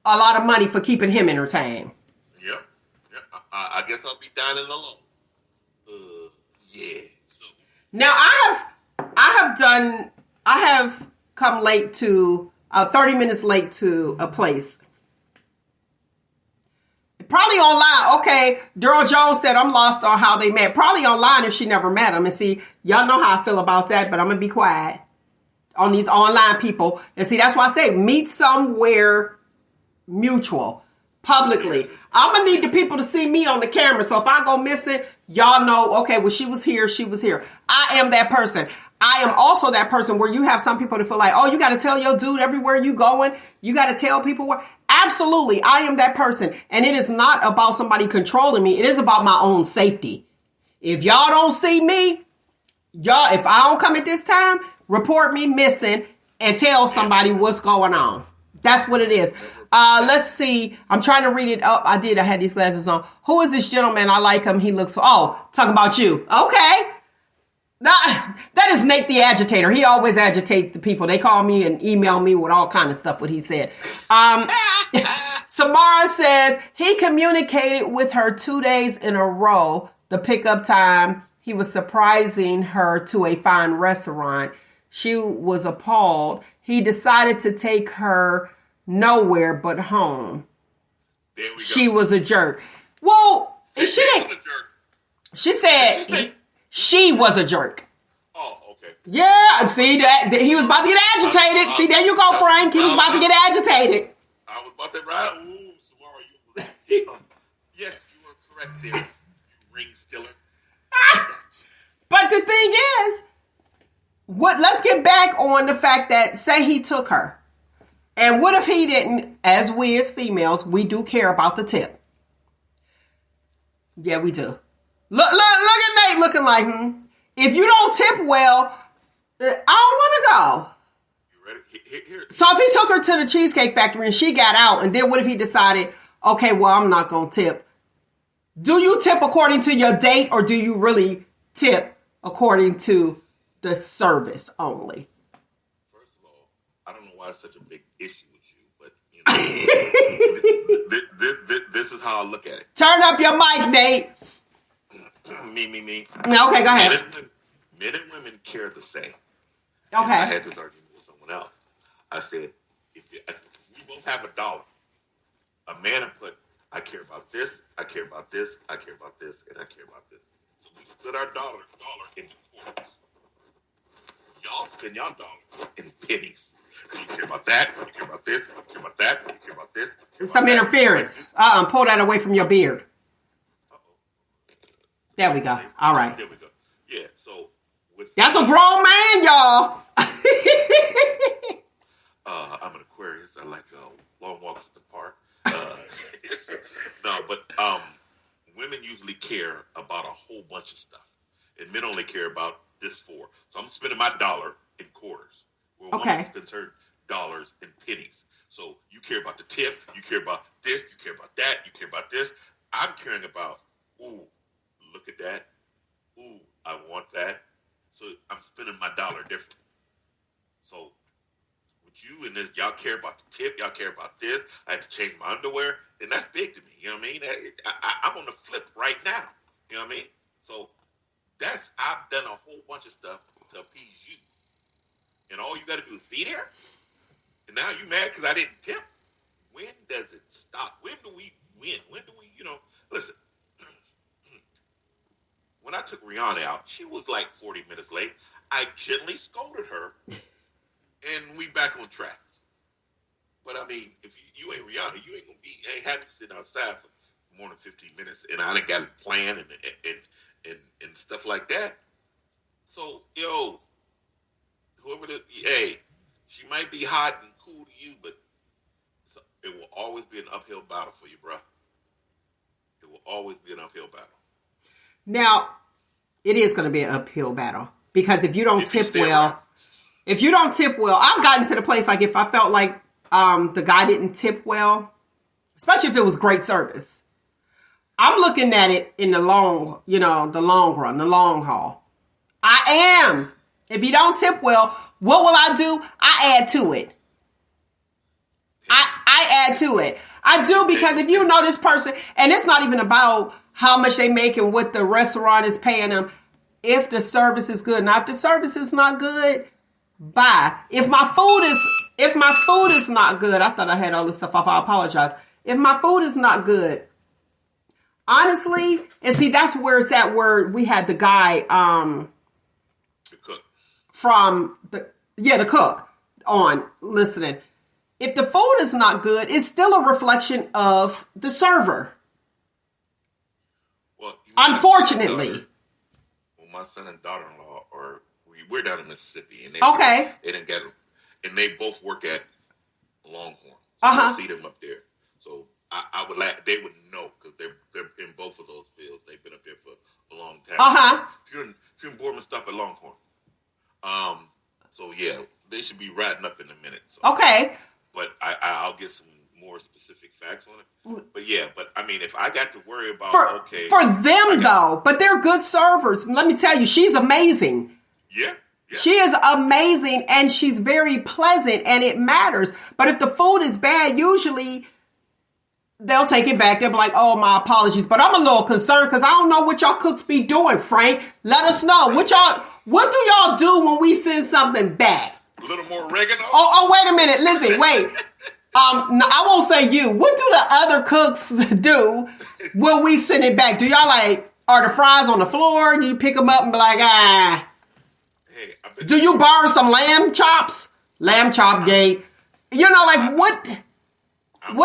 a lot of money for keeping him entertained. Yep. I guess I'll be dining alone. Yeah. So. Now I have come late to 30 minutes late to a place. Probably online. Okay, Daryl Jones said I'm lost on how they met. Probably online if she never met him. And see, y'all know how I feel about that, but I'm gonna be quiet on these online people. And see, that's why I say meet somewhere mutual, publicly. I'm gonna need the people to see me on the camera. So if I go missing, y'all know, okay, well, she was here. I am that person. I am also that person where you have some people that feel like, oh, you got to tell your dude everywhere you going. You got to tell people where. Absolutely. I am that person. And it is not about somebody controlling me. It is about my own safety. If y'all don't see me, if I don't come at this time, report me missing and tell somebody what's going on. That's what it is. Let's see. I'm trying to read it up. I had these glasses on. Who is this gentleman? I like him. He looks, talking about you. Okay. That is Nate the Agitator. He always agitates the people. They call me and email me with all kind of stuff, what he said. Samara says he communicated with her 2 days in a row. The pickup time, he was surprising her to a fine restaurant. She was appalled. He decided to take her nowhere but home. There we go. She was a jerk. Well, if she was didn't. a jerk. She said she was a jerk. Oh, okay. Yeah, see that he was about to get agitated. See, there you go, Frank. He was about to get agitated. I was about to ride. Ooh, Samara, you was yes, you were correct there, you ring stiller. But the thing is, let's get back on the fact that say he took her. And what if he didn't? As we as females, we do care about the tip. Yeah, we do. Look at Nate looking like, if you don't tip well, I don't want to go. You ready? Here. So if he took her to the Cheesecake Factory and she got out, and then what if he decided, okay, well, I'm not going to tip. Do you tip according to your date, or do you really tip according to the service only? First of all, I don't know why it's such a big issue with you, but this is how I look at it. Turn up your mic, Nate. Me. Okay, go ahead. Men and women care the same. Okay. And I had this argument with someone else. I said, if we both have $1, a man will put, I care about this, I care about this, I care about this, and I care about this. So we split our dollar into quarters. Y'all spend y'all dollar in pennies. You care about that, you care about this, you care about that, you care about this. Some interference. Pull that away from your beard. There we go. All right. There we go. Yeah, so that's a grown man, y'all. I'm an Aquarius. I like long walks in the park. No, but women usually care about a whole bunch of stuff, and men only care about this four. So I'm spending my dollar in quarters. Where a woman spends her dollars in pennies. So you care about the tip, you care about this, you care about that, you care about this. I'm caring about, ooh, look at that. Ooh, I want that. So I'm spending my dollar differently. So with you and this, y'all care about the tip, y'all care about this. I had to change my underwear. Then that's big to me. You know what I mean? I'm on the flip right now. You know what I mean? So I've done a whole bunch of stuff to appease you. And all you got to do is be there. And now you mad because I didn't tip? When does it stop? When do we win? When do we, listen. When I took Rihanna out, she was like 40 minutes late. I gently scolded her, and we back on track. But I mean, if you ain't Rihanna, you ain't gonna be ain't happy sitting outside for more than 15 minutes, and I done got it planned and stuff like that. So, yo, hey, she might be hot and cool to you, but it will always be an uphill battle for you, bro. It will always be an uphill battle. Now, it is going to be an uphill battle because if you don't tip well, I've gotten to the place like if I felt like the guy didn't tip well, especially if it was great service, I'm looking at it in the long run, the long haul. I am. If you don't tip well, what will I do? I add to it. I add to it. I do because if you know this person, and it's not even about how much they make and what the restaurant is paying them, if the service is good. Now, if the service is not good, bye. If my food is not good, I thought I had all this stuff off. I apologize. If my food is not good, honestly, and see, that's where it's at. Where we had the guy, the cook from the cook on listening. If the food is not good, it's still a reflection of the server. Well, unfortunately. Well, my son and daughter-in-law we're down in Mississippi, and they didn't get, and they both work at Longhorn. So I see them up there. So I would they would know because they're in both of those fields. They've been up there for a long time. If you're in Boardman stuff at Longhorn, so yeah, they should be riding up in a minute. So. Okay. But I'll get some more specific facts on it. But yeah, I mean, if I got to worry about for them though, but they're good servers. Let me tell you, she's amazing. Yeah. She is amazing, and she's very pleasant, and it matters. But if the food is bad, usually they'll take it back. They'll be like, "Oh, my apologies," but I'm a little concerned because I don't know what y'all cooks be doing. Frank, let us know what do y'all do when we send something back? A little more oregano. Oh, wait a minute, Lizzie, wait. No, I won't say you. What do the other cooks do when we send it back? Do y'all are the fries on the floor? Do you pick them up and be like, Hey, do you borrow some lamb chops? Lamb chop gate. What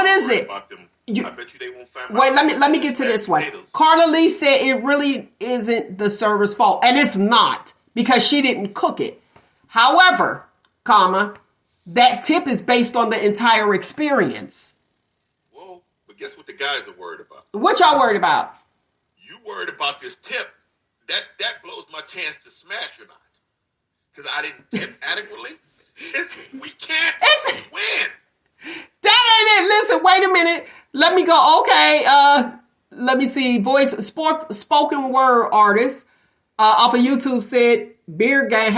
is it? I bet you they won't find. Wait, let me get to this one. Carla Lee said it really isn't the server's fault, and it's not because she didn't cook it. However, that tip is based on the entire experience. Whoa, but guess what the guys are worried about? What y'all worried about? You worried about this tip. That blows my chance to smash or not. Because I didn't tip adequately. We can't win. That ain't it. Listen, wait a minute. Let me go. Okay. Let me see. Spoken word artist off of YouTube said beer game,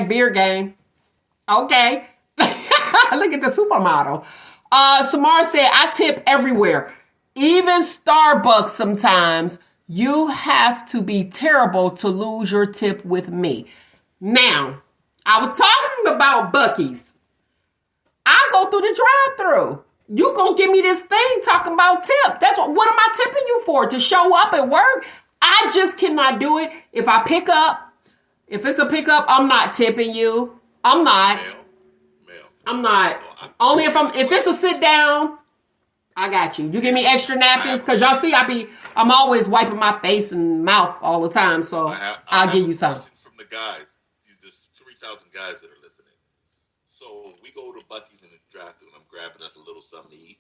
#beer game. Okay. Look at the supermodel. Samar said, I tip everywhere. Even Starbucks sometimes. You have to be terrible to lose your tip with me. Now, I was talking about Buc-ee's. I go through the drive-thru. You gonna give me this thing talking about tip. That's what am I tipping you for? To show up at work? I just cannot do it. If I pick up, if it's a pickup, I'm not tipping you. I'm not. Male. I'm not. Only if it's a sit down, I got you. You give me extra napkins because y'all see I'm always wiping my face and mouth all the time. So I'll give you some. From the guys, there's 3,000 guys that are listening. So we go to Buc-ee's in the drive-thru and I'm grabbing us a little something to eat.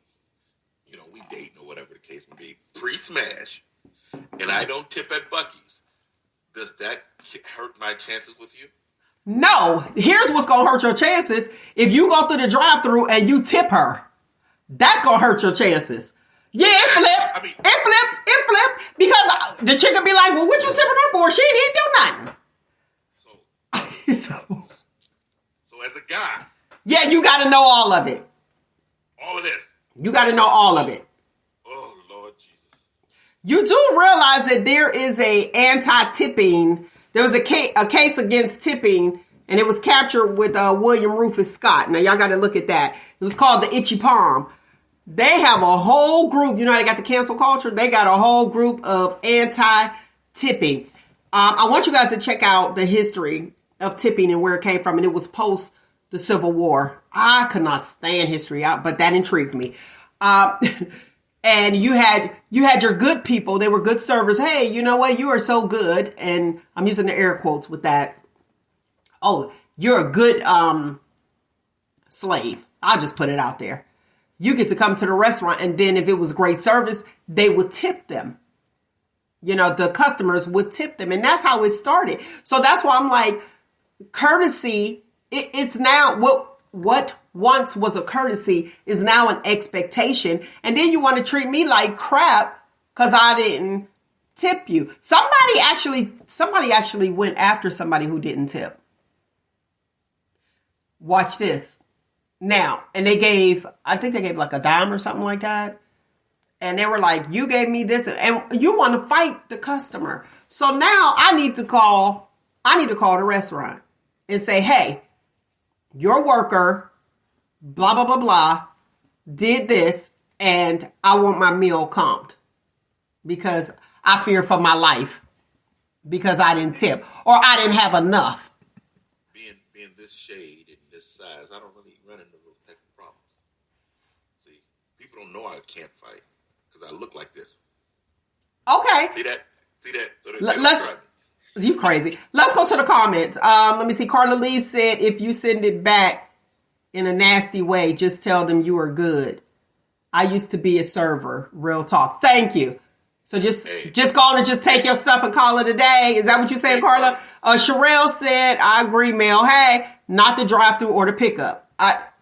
We dating or whatever the case may be. Pre-smash. And I don't tip at Buc-ee's. Does that hurt my chances with you? No. Here's what's going to hurt your chances. If you go through the drive-thru and you tip her, that's going to hurt your chances. Yeah, it flipped. It flipped. Because the chick will be like, well, what you tipping her for? She didn't do nothing. So as a guy. Yeah, you got to know all of it. All of this. You got to know all of it. Oh, Lord Jesus. You do realize that there is a anti-tipping. There was a case against tipping, and it was captured with William Rufus Scott. Now, y'all got to look at that. It was called the Itchy Palm. They have a whole group. You know how they got the cancel culture? They got a whole group of anti-tipping. I want you guys to check out the history of tipping and where it came from. And it was post the Civil War. I could not stand history, but that intrigued me. And you had your good people. They were good servers. Hey, you know what? You are so good. And I'm using the air quotes with that. Oh, you're a good slave. I'll just put it out there. You get to come to the restaurant, and then if it was great service, they would tip them. You know, the customers would tip them. And that's how it started. So that's why I'm like, courtesy, it's now what once was a courtesy is now an expectation. And then you want to treat me like crap because I didn't tip you. Somebody actually went after somebody who didn't tip. Watch this. Now, and I think they gave like a dime or something like that. And they were like, you gave me this, and you want to fight the customer. So now I need to call the restaurant and say, hey, your worker, blah, blah, blah, blah, did this, and I want my meal comped because I fear for my life because I didn't tip or I didn't have enough. Being this shade and this size, I don't really run into those type of problems. See, people don't know I can't fight because I look like this. Okay. See that? So you crazy. Let's go to the comments. Let me see. Carla Lee said, if you send it back in a nasty way, just tell them you are good. I used to be a server. Real talk. Thank you. So just go on and just take your stuff and call it a day. Is that what you're saying, Carla? Sherelle said, I agree, Mel. Hey, not the drive-through or the pickup.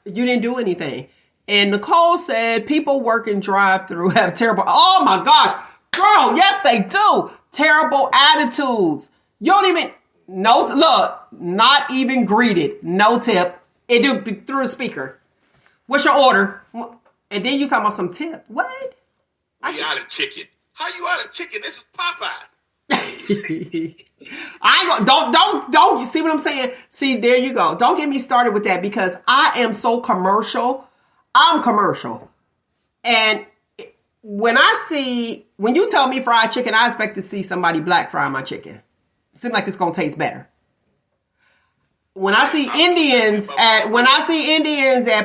You didn't do anything. And Nicole said, people working drive-through have terrible. Oh my gosh, girl. Yes, they do. Terrible attitudes. You don't even not even greeted. No tip. It do through a speaker. What's your order? And then you talking about some tip. What? We out of chicken. How you out of chicken? This is Popeye. I ain't gonna, don't, you see what I'm saying? See, there you go. Don't get me started with that because I am so commercial. I'm commercial. And when you tell me fried chicken, I expect to see somebody black fry my chicken. It seems like it's going to taste better. When I see Indians at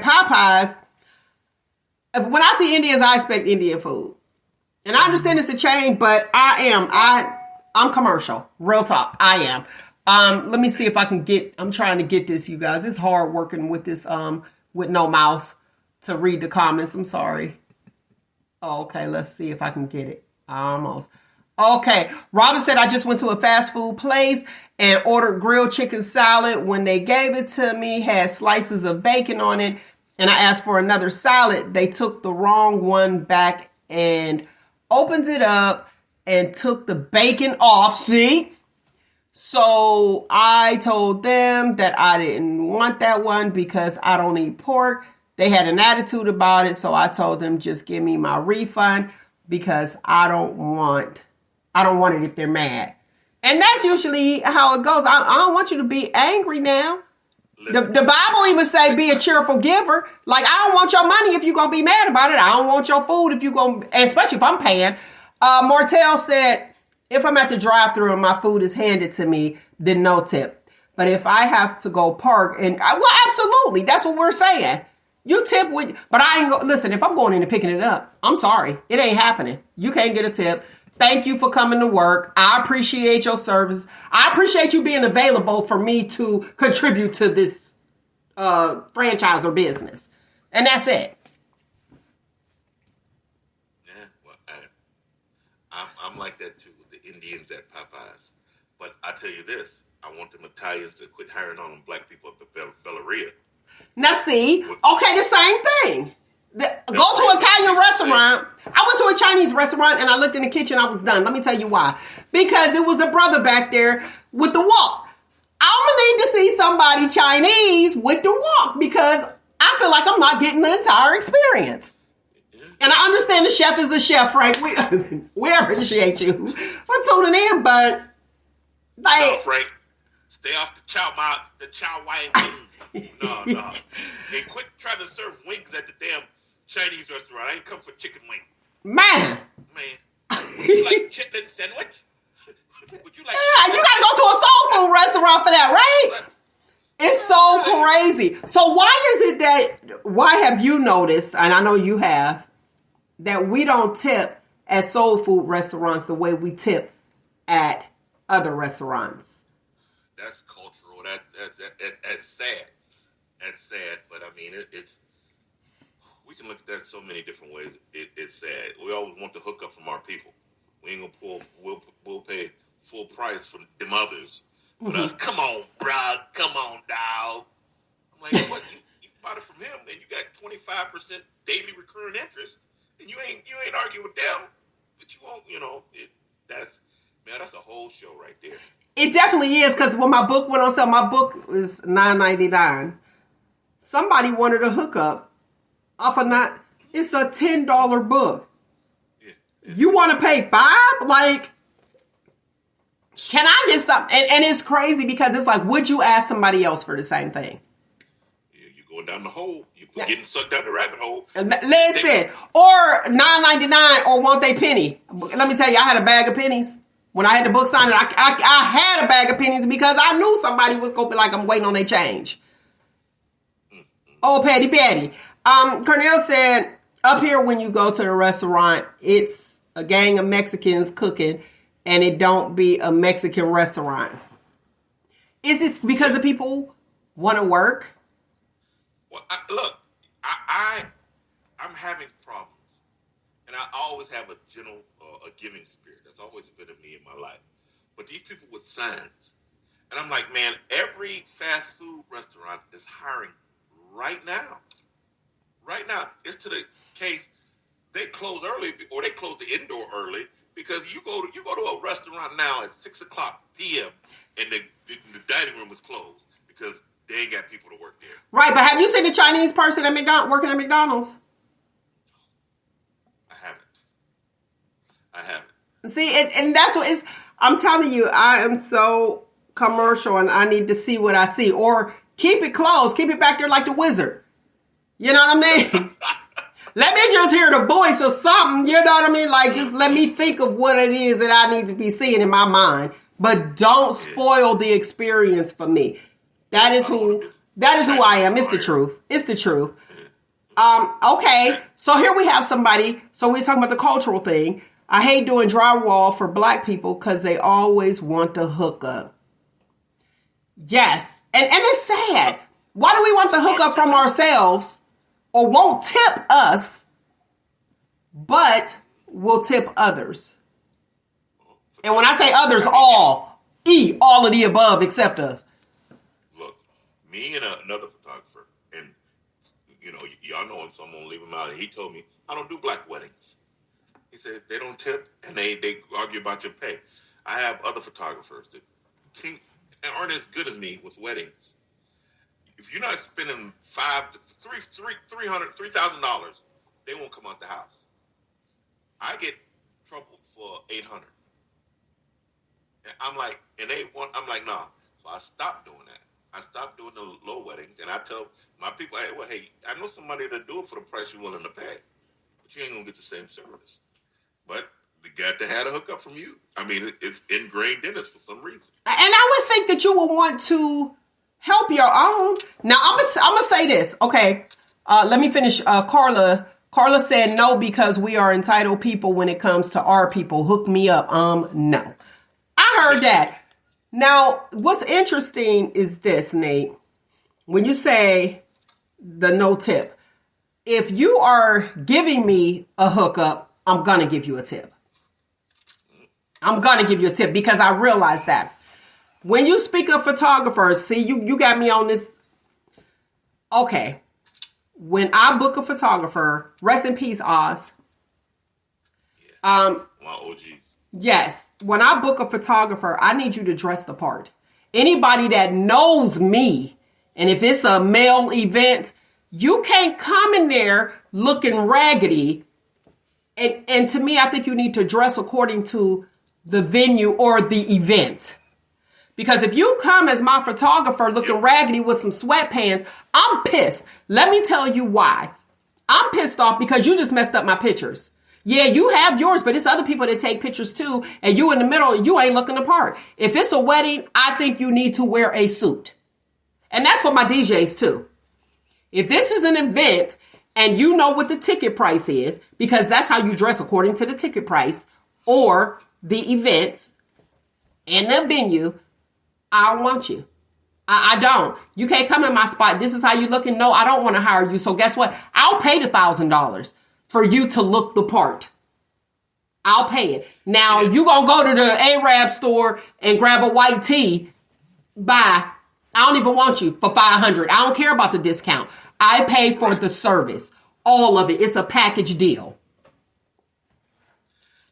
Popeyes, when I see Indians, I expect Indian food. And I understand it's a chain, but I'm commercial. Real talk. I am. Let me see if I can I'm trying to get this, you guys. It's hard working with this, with no mouse to read the comments. I'm sorry. Oh, okay. Let's see if I can get it. Almost. Okay. Robin said, I just went to a fast food place and ordered grilled chicken salad. When they gave it to me, had slices of bacon on it. And I asked for another salad. They took the wrong one back and opened it up and took the bacon off. See? So I told them that I didn't want that one because I don't eat pork. They had an attitude about it. So I told them, just give me my refund because I don't want it if they're mad. And that's usually how it goes. I don't want you to be angry now. The Bible even say be a cheerful giver. Like, I don't want your money if you're going to be mad about it. I don't want your food if you're going to, especially if I'm paying. Martell said, if I'm at the drive-thru and my food is handed to me, then no tip. But if I have to go park well, absolutely. That's what we're saying. You tip but I ain't listen, if I'm going in and picking it up, I'm sorry. It ain't happening. You can't get a tip. Thank you for coming to work. I appreciate your service. I appreciate you being available for me to contribute to this franchise or business. And that's it. Yeah, well, I'm like that too with the Indians at Popeyes. But I tell you this, I want them Italians to quit hiring on them black people at the Belleria. Now see, okay, the same thing. Go to an Italian restaurant. I went to a Chinese restaurant and I looked in the kitchen. I was done. Let me tell you why. Because it was a brother back there with the wok. I'm going to need to see somebody Chinese with the wok because I feel like I'm not getting the entire experience. And I understand the chef is a chef, Frank. We appreciate you for tuning in, but like, no, Frank, stay off the chow wine. No. Hey, quit trying to serve wings at the damn Chinese restaurant. I ain't come for chicken wings. Man. Would you like chitlin sandwich? Would you like? Yeah, you gotta go to a soul food restaurant for that, right? It's so crazy. So why have you noticed, and I know you have, that we don't tip at soul food restaurants the way we tip at other restaurants. That's cultural. That's sad. That's sad. But I mean, it's we can look at that so many different ways. It's sad. We always want the hookup from our people. We ain't gonna pull. We'll pay full price from them others. But us, come on, bruh, come on, dog. I'm like, what? You bought it from him, and you got 25% daily recurring interest, and you ain't arguing with them, but you won't. That's a whole show right there. It definitely is, because when my book went on sale, my book was $9.99. Somebody wanted a hookup off of not. It's a $10 book. Yeah. You want to pay $5? Like, can I get something? And it's crazy because it's like, would you ask somebody else for the same thing? Yeah, you're going down the hole. You're getting sucked down the rabbit hole. Listen, or $9.99, or want they penny? Let me tell you, I had a bag of pennies. When I had the book signed, I had a bag of pennies because I knew somebody was going to be like, I'm waiting on their change. Mm-hmm. Oh, Patty. Cornell said, up here when you go to the restaurant, it's a gang of Mexicans cooking, and it don't be a Mexican restaurant. Is it because the people want to work? Well, I'm having problems, and I always have a giving spirit. That's always been in me in my life. But these people with signs, and I'm like, man, every fast food restaurant is hiring right now. Right now, it's to the case they close early, or they close the indoor early, because you go to a restaurant now at 6:00 p.m. and the dining room is closed because they ain't got people to work there. Right, but have you seen the Chinese person at working at McDonald's? I haven't. See, and that's what it's. I'm telling you, I am so commercial, and I need to see what I see, or keep it closed, keep it back there like the wizard. You know what I mean? Let me just hear the voice or something. You know what I mean? Like, just let me think of what it is that I need to be seeing in my mind. But don't spoil the experience for me. That is who I am. It's the truth. It's the truth. Okay. So here we have somebody. So we're talking about the cultural thing. I hate doing drywall for black people because they always want to hook up. Yes. And it's sad. Why do we want the hookup from ourselves? Or won't tip us, but will tip others. And when I say others, all of the above except us. Look, me and another photographer, and y'all know him, so I'm gonna leave him out. And he told me I don't do black weddings. He said they don't tip, and they argue about your pay. I have other photographers that aren't as good as me with weddings. If you're not spending $3,000, they won't come out the house. I get troubled for $800. And I'm like, nah. So I stopped doing that. I stopped doing the low weddings, and I tell my people, hey, I know somebody that'll do it for the price you're willing to pay, but you ain't gonna get the same service. But they got to have a hookup from you. I mean, it's ingrained in us for some reason. And I would think that you would want to help your own. Now, I'm gonna say this. Okay, let me finish. Carla said no because we are entitled people when it comes to our people. Hook me up. No. I heard that. Now, what's interesting is this, Nate. When you say the no tip, if you are giving me a hookup, I'm gonna give you a tip. I'm gonna give you a tip because I realize that. When you speak of photographers, see, you got me on this. Okay. When I book a photographer, rest in peace, Oz. My OGs. Yes. When I book a photographer, I need you to dress the part. Anybody that knows me, and if it's a male event, you can't come in there looking raggedy. And to me, I think you need to dress according to the venue or the event. Because if you come as my photographer looking raggedy with some sweatpants, I'm pissed. Let me tell you why. I'm pissed off because you just messed up my pictures. Yeah, you have yours, but it's other people that take pictures too. And you in the middle, you ain't looking the part. If it's a wedding, I think you need to wear a suit. And that's for my DJs too. If this is an event and you know what the ticket price is, because that's how you dress according to the ticket price or the event and the venue, I don't want you. I don't. You can't come in my spot. This is how you looking. No, I don't want to hire you. So guess what? I'll pay the $1,000 for you to look the part. I'll pay it. Now, you going to go to the Arab store and grab a white tee. Bye. I don't even want you for $500. I don't care about the discount. I pay for the service. All of it. It's a package deal.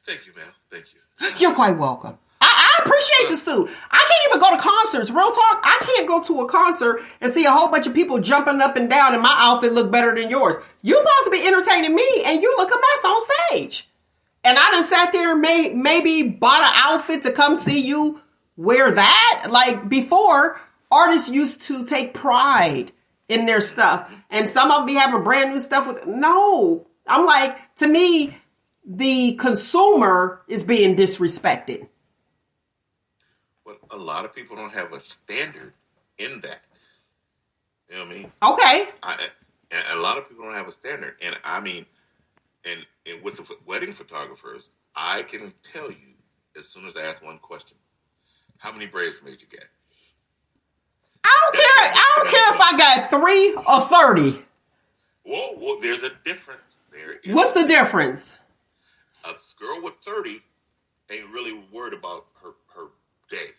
Thank you, ma'am. Thank you. You're quite welcome. I appreciate the suit. I can't even go to concerts. Real talk. I can't go to a concert and see a whole bunch of people jumping up and down and my outfit look better than yours. You supposed to be entertaining me and you look a mess on stage. And I done sat there and maybe bought an outfit to come see you wear that. Like before, artists used to take pride in their stuff. And some of them be having brand new stuff with. No. I'm like, to me, the consumer is being disrespected. But a lot of people don't have a standard in that. You know what I mean? Okay. And a lot of people don't have a standard. And I mean, and with the wedding photographers, I can tell you as soon as I ask one question, how many bridesmaids you get? I don't care if I got 3 or 30. Well, there's a difference. What's the difference? A girl with 30 ain't really worried about her day.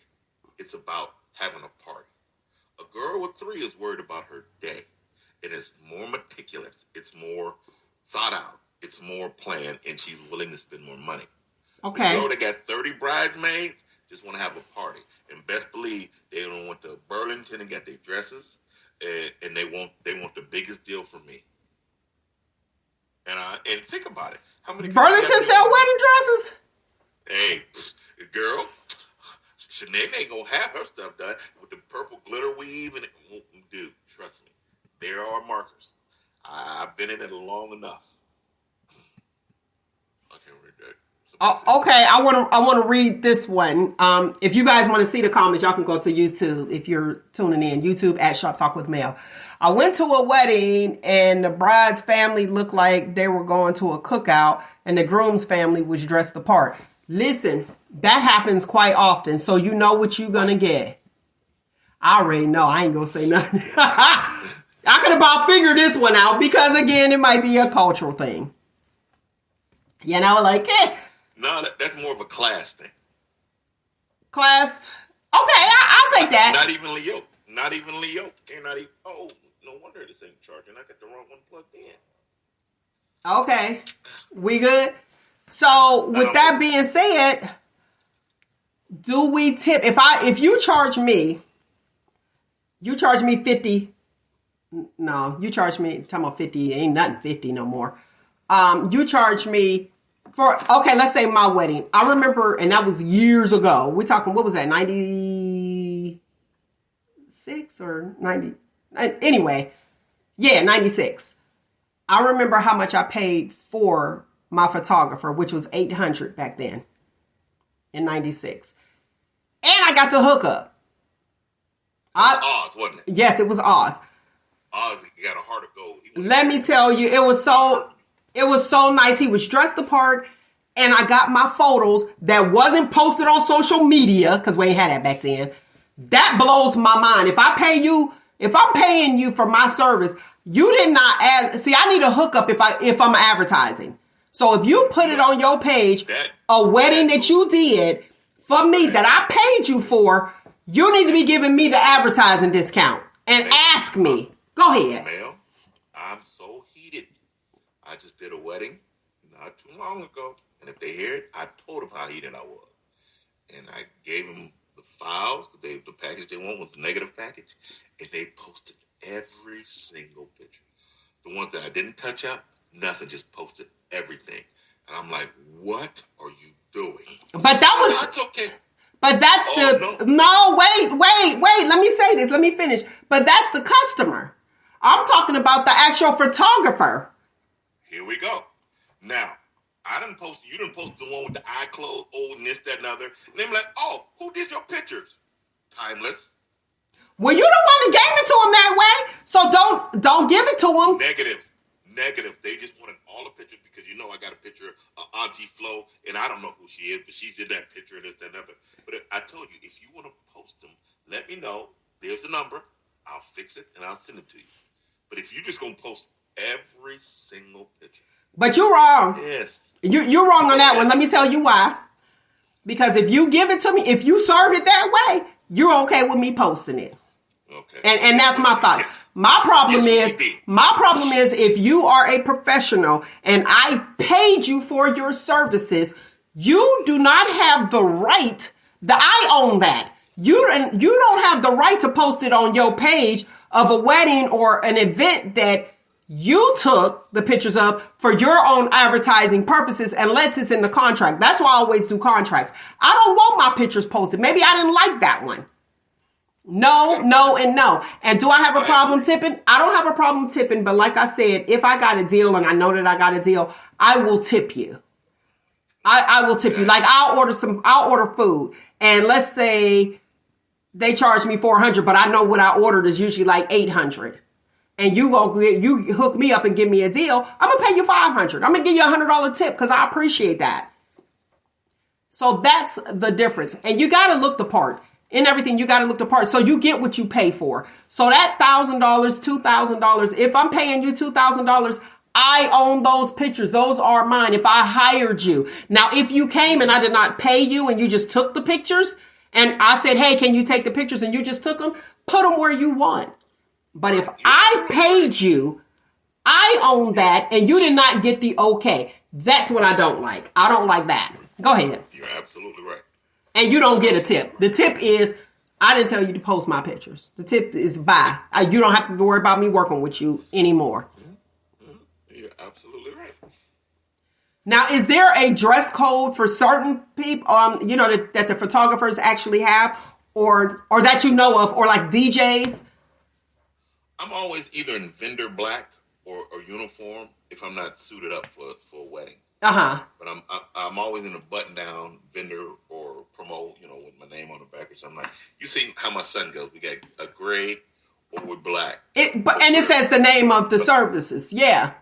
It's about having a party. A girl with 3 is worried about her day. It is more meticulous. It's more thought out. It's more planned, and she's willing to spend more money. Okay. The girl that got 30 bridesmaids just want to have a party. And best believe they don't want the Burlington and get their dresses, and they want the biggest deal from me. And think about it. How many Burlington sell wedding dresses? Hey, girl, Sinead ain't gonna have her stuff done with the purple glitter weave and it. Dude, trust me, there are markers. I've been in it long enough. I can't read that. Okay, I want to read this one. If you guys want to see the comments, y'all can go to YouTube if you're tuning in. YouTube at Shop Talk with Mel. I went to a wedding and the bride's family looked like they were going to a cookout and the groom's family was dressed the part. Listen, that happens quite often, so you know what you're going to get. I already know. I ain't going to say nothing. I could about figure this one out because, again, it might be a cultural thing. You know, like, No, that's more of a class thing. Class? Okay, I'll take that. Not even Leo. Not even Leo. Oh, no wonder this ain't charging. I got the wrong one plugged in. Okay. We good? So, with that being said, do we tip? If you charge me 50. No, you charge me, talking about 50, ain't nothing 50 no more. You charge me for, okay, let's say my wedding. I remember, and that was years ago. We're talking, what was that, 96 or 90? Anyway, yeah, 96. I remember how much I paid for my photographer, which was $800 back then in 96. And I got the hookup. Oz, wasn't it? Yes, it was Oz. Oz got a heart of gold. Let me tell you, it was so nice. He was dressed the part, and I got my photos that wasn't posted on social media because we ain't had that back then. That blows my mind. If I'm paying you for my service, you did not ask. See, I need a hookup if I'm advertising. So if you put it on your page, a wedding that you did for me that I paid you for, you need to be giving me the advertising discount and ask me. Go ahead. Mel, I'm so heated. I just did a wedding not too long ago, and if they hear it, I told them how heated I was. And I gave them the files, the package they want was the negative package, and they posted every single picture. The ones that I didn't touch up, nothing, just posted everything. And I'm like, what are you doing? But that was... That's okay. But that's wait, let me say this, let me finish. But that's the customer. I'm talking about the actual photographer. Here we go. Now, you didn't post the one with the eye closed, old, and this, that, and other. And they're like, oh, who did your pictures? Timeless. Well, you the one that gave it to him that way. So don't give it to him. negative. They just wanted all the pictures because I got a picture of Auntie Flo, and I don't know who she is, but she's in that picture and this, that, and other. But I told you, if you want to post them, let me know. There's the number. I'll fix it and I'll send it to you. But if you're just gonna post every single picture, but you're wrong. Yes, you're wrong on that one. Let me tell you why. Because if you give it to me, if you serve it that way, you're okay with me posting it. Okay. And that's my thoughts. My problem is if you are a professional and I paid you for your services, you do not have the right. I own that. You don't have the right to post it on your page of a wedding or an event that you took the pictures of for your own advertising purposes unless it's in the contract. That's why I always do contracts. I don't want my pictures posted. Maybe I didn't like that one. No, and no. And do I have a problem tipping? I don't have a problem tipping, but like I said, if I got a deal and I know that I got a deal, I will tip you. I will tip you. Like I'll order food. And let's say they charge me $400, but I know what I ordered is usually like $800. And you hook me up and give me a deal, I'm gonna pay you $500. I'm gonna give you $100 tip because I appreciate that. So that's the difference. And you gotta look the part. In everything, you gotta look the part. So you get what you pay for. So that $1,000, $2,000, if I'm paying you $2,000, I own those pictures. Those are mine. If I hired you. Now, if you came and I did not pay you and you just took the pictures and I said, hey, can you take the pictures and you just took them, put them where you want. But if I paid you, I own that and you did not get the okay. That's what I don't like. I don't like that. Go ahead. You're absolutely right. And you don't get a tip. The tip is, I didn't tell you to post my pictures. The tip is bye. You don't have to worry about me working with you anymore. You're absolutely right. Now, is there a dress code for certain people, that the photographers actually have or that you know of, or like DJs? I'm always either in vendor black or uniform if I'm not suited up for a wedding. But I'm always in a button down vendor or promo, with my name on the back or something. Like you see how my son goes. We got a gray or with black. It says the name of the services. Yeah.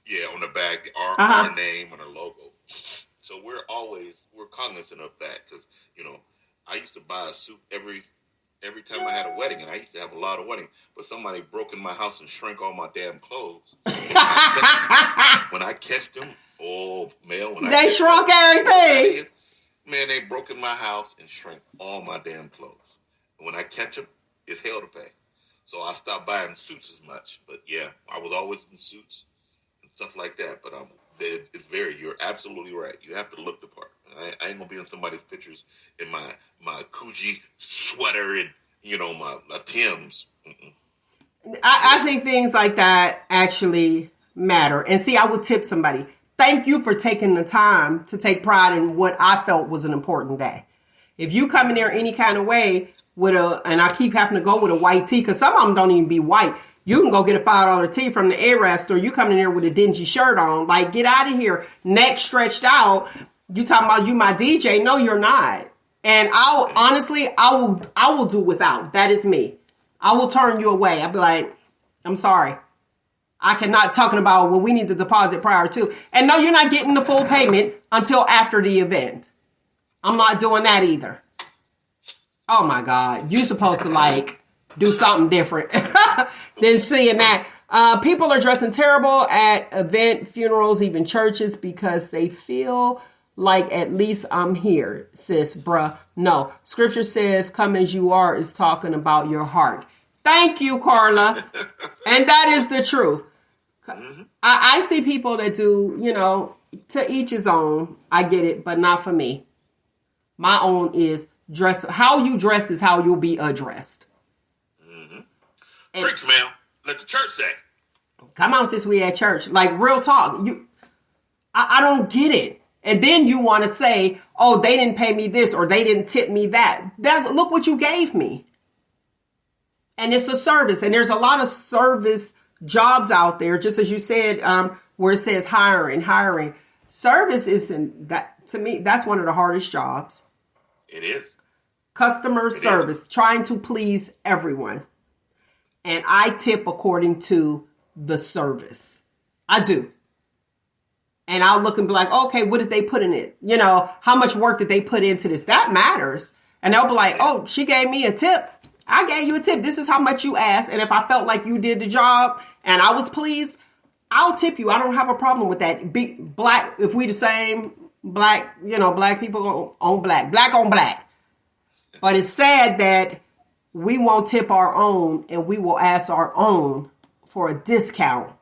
Yeah, on the back, our name and our logo. So we're cognizant of that because I used to buy a suit every time I had a wedding, and I used to have a lot of weddings, but somebody broke in my house and shrank all my damn clothes. When I catch them, they shrunk everything. Man, they broke in my house and shrank all my damn clothes. And when I catch them, it's hell to pay. So I stopped buying suits as much. But yeah, I was always in suits and stuff like that. But you're absolutely right. You have to look the part. I ain't gonna be in somebody's pictures in my Coogee sweater and my Timbs. I think things like that actually matter. And see, I would tip somebody. Thank you for taking the time to take pride in what I felt was an important day. If you come in there any kind of way and I keep having to go with a white tee, because some of them don't even be white. You can go get a $5 tee from the Arab store. You come in there with a dingy shirt on. Like, get out of here. Neck stretched out. You talking about you my DJ? No, you're not. And I will do without. That is me. I will turn you away. I'll be like, I'm sorry. I cannot talking about, well, we need the deposit prior to. And no, you're not getting the full payment until after the event. I'm not doing that either. Oh my God. You're supposed to do something different than seeing that. People are dressing terrible at event, funerals, even churches because they feel like at least I'm here, sis, bruh. No, scripture says come as you are is talking about your heart. Thank you, Carla. And that is the truth. I see people that do, to each his own. I get it, but not for me. My own is dress. How you dress is how you'll be addressed. Preach, ma'am. Let the church say. Come on, sis, we at church. Like, real talk. I don't get it. And then you want to say, oh, they didn't pay me this or they didn't tip me that. Look what you gave me. And it's a service. And there's a lot of service jobs out there, just as you said, where it says hiring. Service to me, that's one of the hardest jobs. It is. Customer service, trying to please everyone. And I tip according to the service. I do. And I'll look and be like, okay, what did they put in it? You know, how much work did they put into this? That matters. And they'll be like, oh, she gave me a tip. I gave you a tip. This is how much you asked. And if I felt like you did the job and I was pleased, I'll tip you. I don't have a problem with that. Black, if we the same, black, you know, black people on black on black. But it's sad that we won't tip our own and we will ask our own for a discount.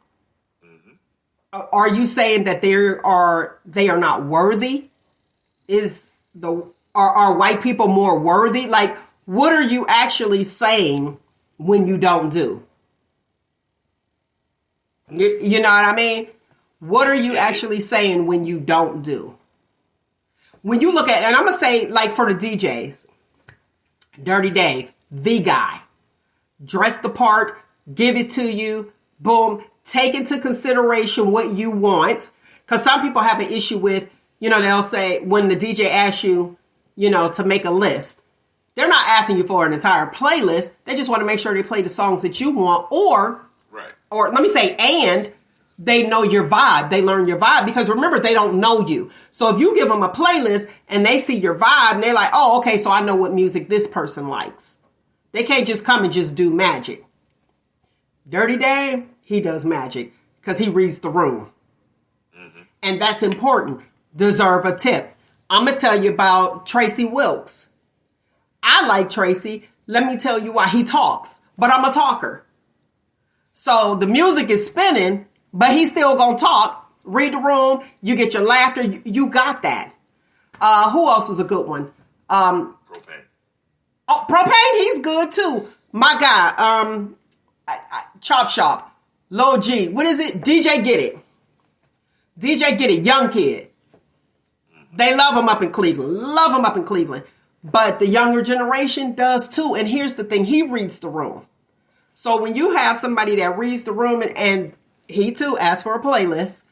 Are you saying that they are not worthy? Are white people more worthy? Like, what are you actually saying when you don't do? You know what I mean? What are you actually saying when you don't do? When you look at, and I'm going to say, like, for the DJs, Dirty Dave, the guy, dress the part, give it to you, boom, take into consideration what you want. Because some people have an issue with, you know, they'll say when the DJ asks you, you know, to make a list, they're not asking you for an entire playlist. They just want to make sure they play the songs that you want, or let me say, and they know your vibe. They learn your vibe because remember, they don't know you. So if you give them a playlist and they see your vibe and they're like, oh, okay, so I know what music this person likes. They can't just come and just do magic. Dirty Dave, he does magic because he reads the room. Mm-hmm. And that's important. Deserve a tip. I'm going to tell you about Tracy Wilkes. I like Tracy. Let me tell you why. He talks, but I'm a talker. So the music is spinning, but he's still going to talk. Read the room. You get your laughter. You got that. Who else is a good one? Propane. Oh, Propane. He's good too. My guy. Chop Shop. Lil G. What is it? DJ Get It. DJ Get It. Young kid. They love him up in Cleveland. But the younger generation does too. And here's the thing. He reads the room. So when you have somebody that reads the room and he too asks for a playlist,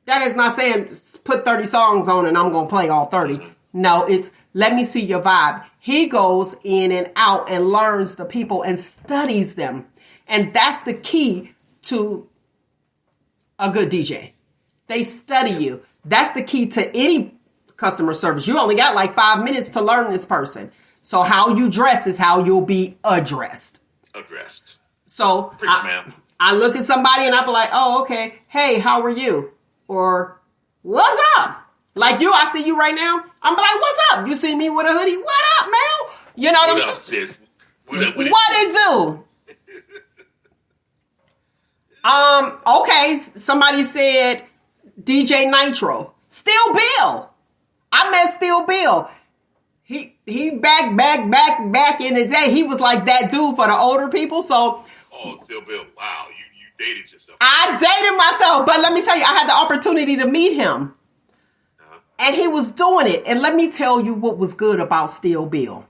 that is not saying put 30 songs on and I'm going to play all 30. No, it's let me see your vibe. He goes in and out and learns the people and studies them. And that's the key to a good DJ. They study you. That's the key to any customer service. You only got like 5 minutes to learn this person. So how you dress is how you'll be addressed. So I look at somebody and I'll be like, oh, okay. Hey, how are you? Or what's up? Like you, I see you right now. I'm like, what's up? You see me with a hoodie? What up, man? You know what I'm saying? What it do? Okay. Somebody said DJ Nitro. Steel Bill. I met Steel Bill. He back in the day. He was like that dude for the older people. So, Steel Bill, wow, you dated yourself. I dated myself, but let me tell you, I had the opportunity to meet him, and he was doing it. And let me tell you what was good about Steel Bill.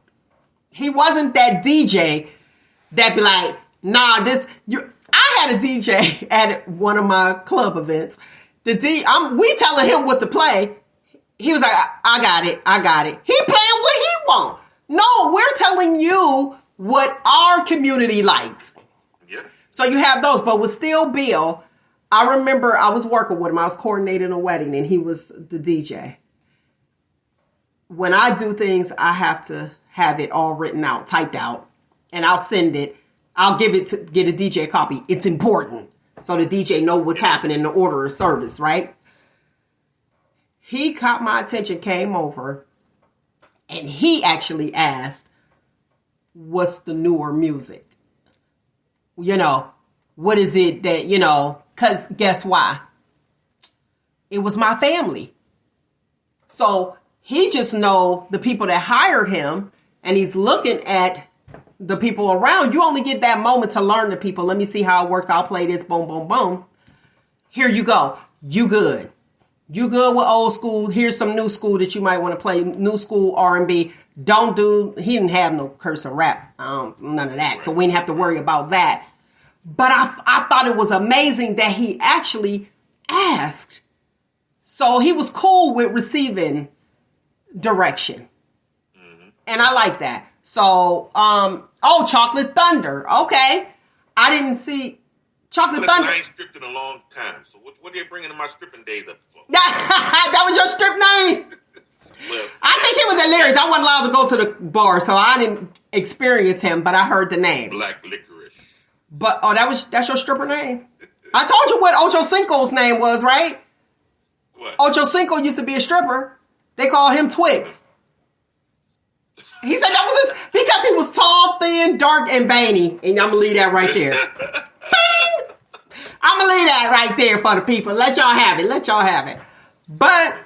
He wasn't that DJ that be like, nah, I had a DJ at one of my club events. We telling him what to play. He was like, I got it. He playing what he want. No, we're telling you what our community likes. Yeah. So you have those. But with Steel Bill, I remember I was working with him. I was coordinating a wedding and he was the DJ. When I do things, I have to have it all written out, typed out, and I'll send it. I'll get a DJ copy. It's important. So the DJ know what's happening in the order of service, right? He caught my attention, came over, and he actually asked, what's the newer music? You know, what is it that, you know, because guess why? It was my family. So he just know the people that hired him, and he's looking at the people around. You only get that moment to learn the people. Let me see how it works. I'll play this, boom, boom, boom. Here you go. You good. You good with old school. Here's some new school that you might want to play. New school R&B. He didn't have no curse or rap. None of that. So we didn't have to worry about that. But I thought it was amazing that he actually asked. So he was cool with receiving direction. Mm-hmm. And I like that. So, Chocolate Thunder. Okay. I didn't see Chocolate Listen, Thunder. I ain't stripped in a long time. So what are you bringing my stripping days up for? That was your strip name? Well, I think he was at Larry's. I wasn't allowed to go to the bar, so I didn't experience him, but I heard the name. Black licorice. But, that's your stripper name? I told you what Ocho Cinco's name was, right? What? Ocho Cinco used to be a stripper. They call him Twix. He said that was his, because he was tall, thin, dark, and veiny. And I'm going to leave that right there. Bing! I'm going to leave that right there for the people. Let y'all have it. Let y'all have it. But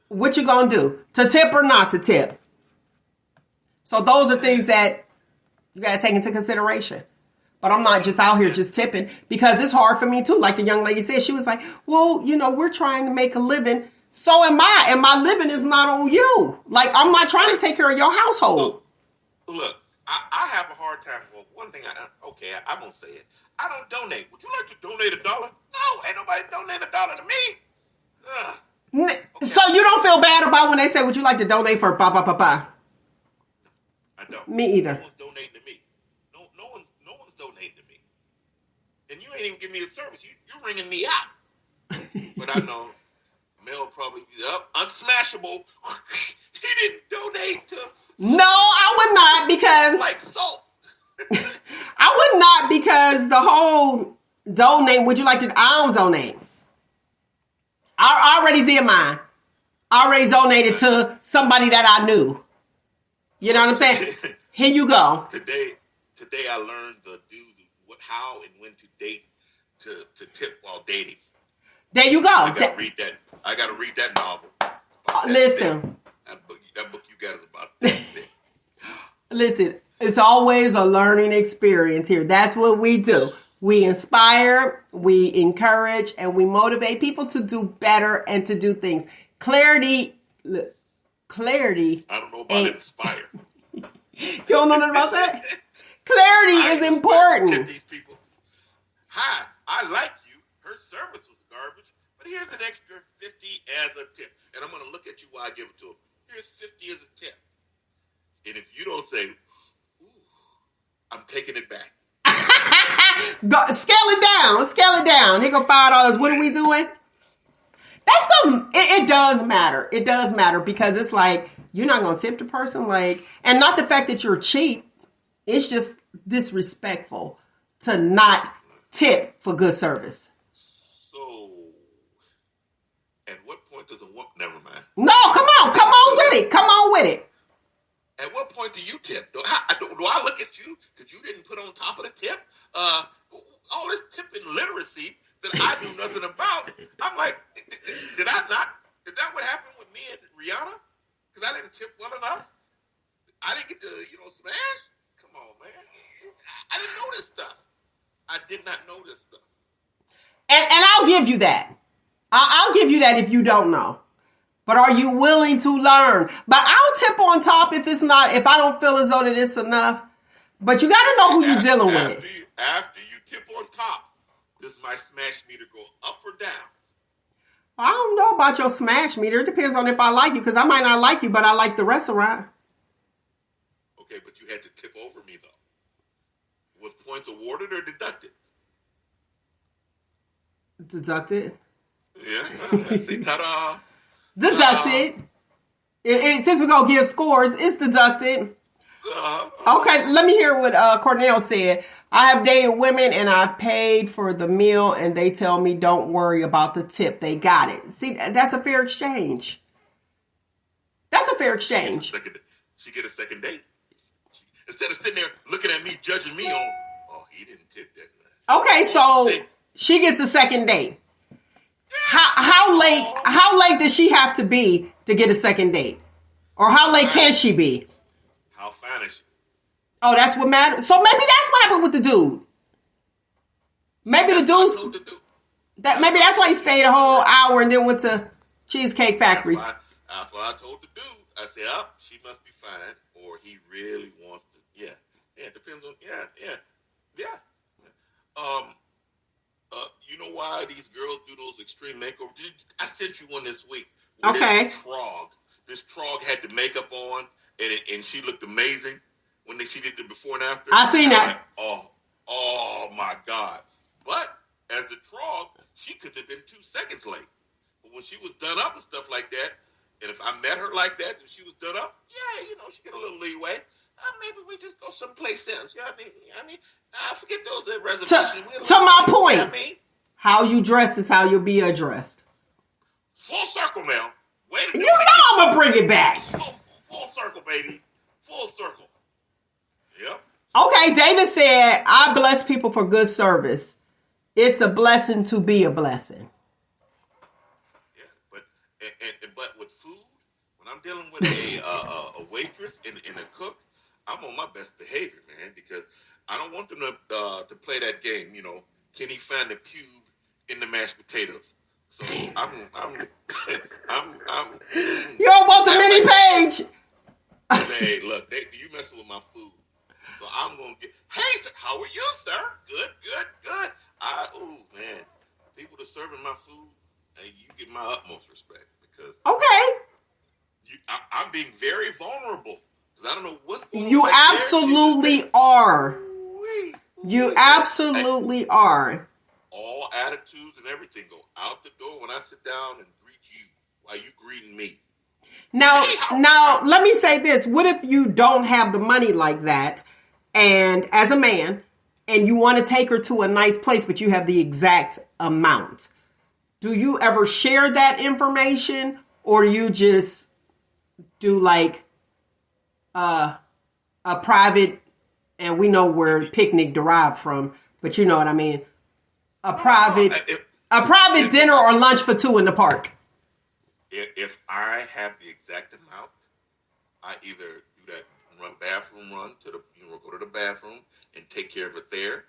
what you going to do? To tip or not to tip? So those are things that you got to take into consideration. But I'm not just out here just tipping, because it's hard for me too. Like the young lady said, she was like, well, we're trying to make a living. So am I. And my living is not on you. Like, I'm not trying to take care of your household. Look, I have a hard time. Well, one thing I'm going to say it. I don't donate. Would you like to donate $1? No, ain't nobody donate $1 to me. Okay. So you don't feel bad about when they say, would you like to donate for ba? I don't. Me either. No one's donating to me. No one's donating to me. And you ain't even giving me a service. You're ringing me out. But I know Mel probably be up. Unsmashable. He didn't donate to. No, I would not, because like salt. I would not, because the whole donate, would you like to, I don't donate. I already did mine. I already donated to somebody that I knew. You know what I'm saying? Here you go. Today I learned how and when to date to tip while dating. There you go. I gotta read that novel. Listen. That book you got is about that thing. Listen, it's always a learning experience here. That's what we do. We inspire, we encourage, and we motivate people to do better and to do things. Clarity. I don't know about inspire. You don't know nothing about that? Clarity is important. Tip these people. Hi, I like you. Her service was garbage, but here's an extra 50 as a tip. And I'm going to look at you while I give it to him. Here's 50 as a tip. And if you don't say, ooh, I'm taking it back. Scale it down. Here go $5. What are we doing? That's it does matter. It does matter, because it's like, you're not going to tip the person, like, and not the fact that you're cheap. It's just disrespectful to not tip for good service. So, at what point does a woman, never mind. No, come on with it. At what point do you tip? Do I look at you because you didn't put on top of the tip? All this tipping literacy that I knew nothing about. I'm like, did I not? Is that what happened with me and Rihanna? Because I didn't tip well enough? I didn't get to, smash? Come on, man. I didn't know this stuff. I did not know this stuff. And I'll give you that. I'll give you that if you don't know. But are you willing to learn? But I'll tip on top if I don't feel as though that it's enough. But you got to know who you're dealing with. After you tip on top, does my smash meter go up or down? I don't know about your smash meter. It depends on if I like you, because I might not like you, but I like the restaurant. Okay, but you had to tip over me, though. Was points awarded or deducted? Deducted. Yeah. Say ta-da. Deducted. Since we're going to give scores, it's deducted. Okay, let me hear what Cornell said. I have dated women and I've paid for the meal and they tell me don't worry about the tip. They got it. See, that's a fair exchange. That's a fair exchange. She get a second date. Instead of sitting there looking at me, judging me on, oh, he didn't tip that much. Okay, so she gets a second date. How late does she have to be to get a second date? Or how late can she be? How fine is she? Oh, that's what matters. So maybe that's what happened with the dude. Maybe the dude's maybe that's why he stayed a whole hour and then went to Cheesecake Factory. That's what I told the dude. I said, she must be fine, or he really wants to. Yeah, it depends on. Yeah. You know why these girls do those extreme makeovers? I sent you one this week. Okay. This trog had the makeup on, and she looked amazing when she did the before and after. I seen that. Like, oh my God! But as the trog, she couldn't have been 2 seconds late. But when she was done up and stuff like that, and if I met her like that and she was done up, yeah, she get a little leeway. Maybe we just go someplace else. Forget those reservations. To my point, how you dress is how you'll be addressed. Full circle, Mel. Wait a minute. I'm going to bring it back. Full circle, baby. Full circle. Yep. Okay, David said, I bless people for good service. It's a blessing to be a blessing. Yeah, but with food, when I'm dealing with a waitress and a cook, I'm on my best behavior, man, because I don't want them to play that game, can he find the pube in the mashed potatoes? So I'm you don't want the mini page. Hey, look, you messing with my food. So I'm going to get, hey, how are you, sir? Good. Oh, man. People that are serving my food, you get my utmost respect because. Okay. I'm being very vulnerable because I don't know what's going on. You absolutely are. You absolutely are. All attitudes and everything go out the door when I sit down and greet you while you greeting me. Now, let me say this. What if you don't have the money like that, and as a man, and you want to take her to a nice place, but you have the exact amount? Do you ever share that information, or do you just do like a private, and we know where picnic derived from, but you know what I mean? A private dinner or lunch for 2 in the park. If I have the exact amount, I either do that bathroom run to the go to the bathroom and take care of it there,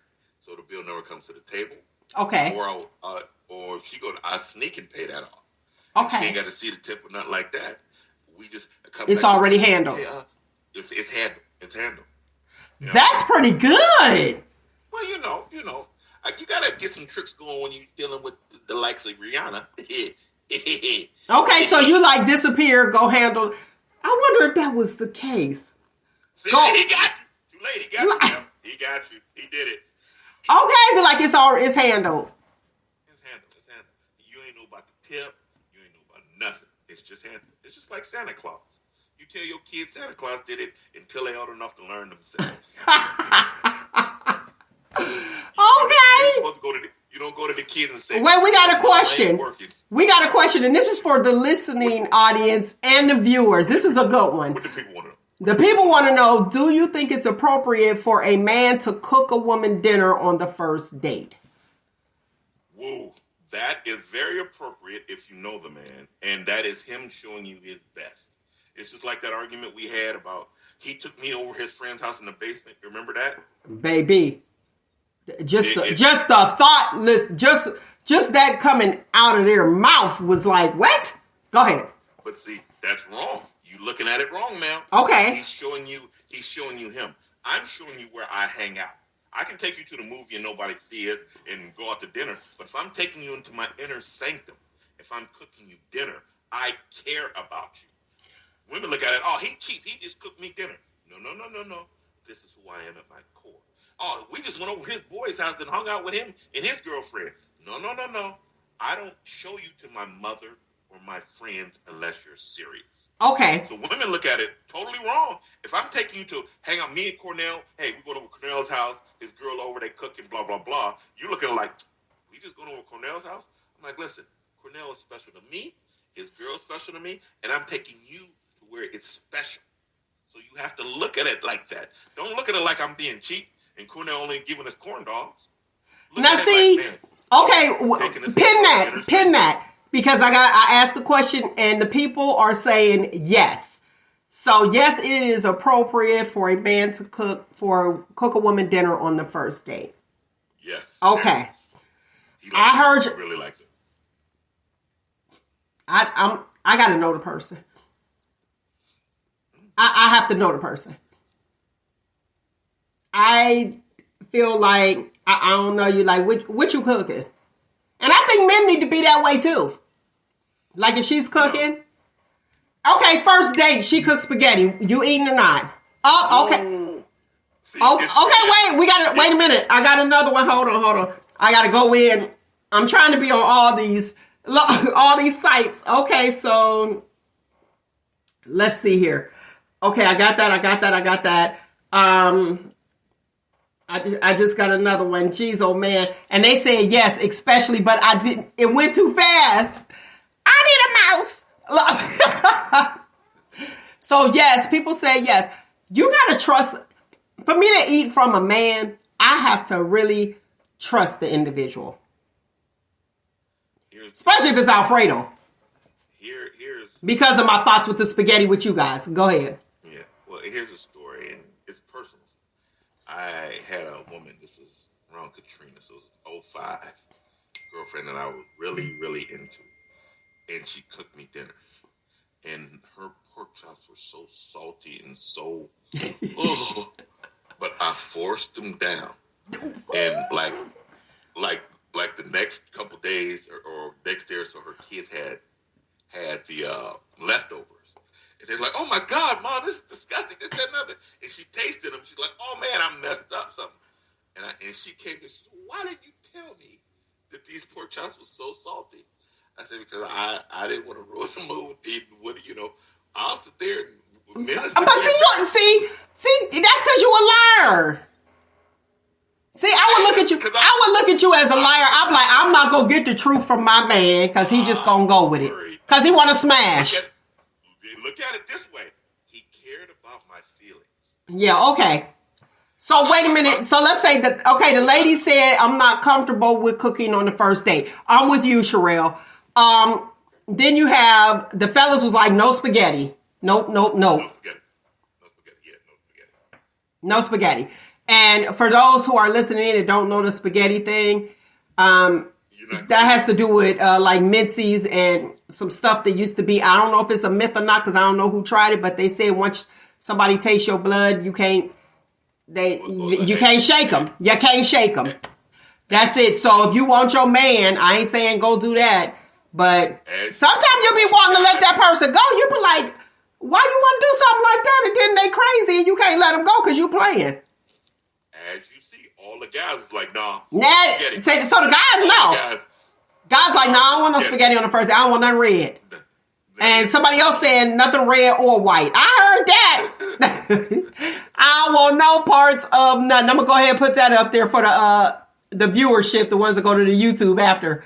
so the bill never comes to the table. Okay. Or if she go, I sneak and pay that off. Okay. She ain't got to see the tip or nothing like that. We just it's already handled. It's handled. It's handled. That's pretty good. Well, you got to get some tricks going when you're dealing with the likes of Rihanna. Okay, so you like disappear, go handle. I wonder if that was the case. See, he got you. Too late. He got you. He got you. He did it. Okay, but like it's handled. It's handled. You ain't know about the tip. You ain't know about nothing. It's just handled. It's just like Santa Claus. You tell your kids Santa Claus did it until they old enough to learn themselves. Okay. You don't go to the kids and say, wait, we got a question. We got a question, and this is for the listening audience and the viewers. This is a good one. What do people want to know? The people want to know, do you think it's appropriate for a man to cook a woman dinner on the first date? Whoa, that is very appropriate if you know the man, and that is him showing you his best. It's just like that argument we had about he took me over his friend's house in the basement. You remember that? Baby. Just the thoughtless, just that coming out of their mouth was like, what? Go ahead. But see, that's wrong. You looking at it wrong, man. Okay. He's showing you him. I'm showing you where I hang out. I can take you to the movie and nobody sees and go out to dinner. But if I'm taking you into my inner sanctum, if I'm cooking you dinner, I care about you. Women look at it, oh, he cheap. He just cooked me dinner. No. This is who I am at my core. Oh, we just went over his boy's house and hung out with him and his girlfriend. No. I don't show you to my mother or my friends unless you're serious. Okay. So women look at it totally wrong. If I'm taking you to hang out, me and Cornell, hey, we go to Cornell's house, his girl over, they cooking, blah, blah, blah. You looking like, we just going over Cornell's house? I'm like, listen, Cornell is special to me, his girl's special to me, and I'm taking you to where it's special. So you have to look at it like that. Don't look at it like I'm being cheap and Cornell only giving us corn dogs. Now see, okay, pin that. Because I asked the question and the people are saying yes. So yes, it is appropriate for a man to cook a woman dinner on the first date. Yes. Okay. I heard you. Really likes it. I gotta know the person. I have to know the person. I feel like I don't know you like what you cooking. And I think men need to be that way too. Like if she's cooking. Okay, first date, she cooks spaghetti. You eating or not? Oh, okay. See, wait a minute. I got another one. Hold on. I got to go in. I'm trying to be on all these sites. Okay, so let's see here. Okay, I got that. I just got another one. Jeez, oh man. And they said yes, especially, but I didn't. It went too fast. I need a mouse. So yes, people say yes. You gotta trust. For me to eat from a man, I have to really trust the individual, especially if it's Alfredo. Here's because of my thoughts with the spaghetti with you guys. Go ahead. Yeah. Well, here's a story, and it's personal. I had a woman. This is around Katrina, so it was 05. Girlfriend that I was really, really into, and she cooked me dinner, and her pork chops were so salty and so, but I forced them down, and like the next couple days or next day or so, her kids had the leftovers. And they're like, oh my God, Mom, this is disgusting, this, that, and other. And she tasted them. She's like, oh man, I messed up something. And she came to me, she said, why didn't you tell me that these pork chops were so salty? I said, because I didn't want to ruin the mood. I'll sit there and minutes. But see, that's because you a liar. See, I would look at you as a liar. I'm like, I'm not going to get the truth from my man because he just going to go with it. Because he want to smash. Look at it this way. He cared about my feelings. Yeah, okay. So wait a minute. So let's say that, okay, the lady said, I'm not comfortable with cooking on the first date. I'm with you, Sherelle. Then you have, the fellas was like, no spaghetti. Nope. No spaghetti. No spaghetti. And for those who are listening in and don't know the spaghetti thing, that has to do with like Mincy's and some stuff that used to be, I don't know if it's a myth or not because I don't know who tried it, but they say once somebody tastes your blood, you can't shake them. You can't shake them. That's it. So if you want your man, I ain't saying go do that, but sometimes you'll be wanting to let that person go. You'll be like, why you want to do something like that? And then they crazy and you can't let them go because you playing. As you see, all the guys is like, nah. So the guys know. Guys like, nah, I don't want no spaghetti on the first day. I don't want nothing red. And somebody else saying nothing red or white. I heard that. I don't want no parts of nothing. I'm going to go ahead and put that up there for the viewership, the ones that go to the YouTube after.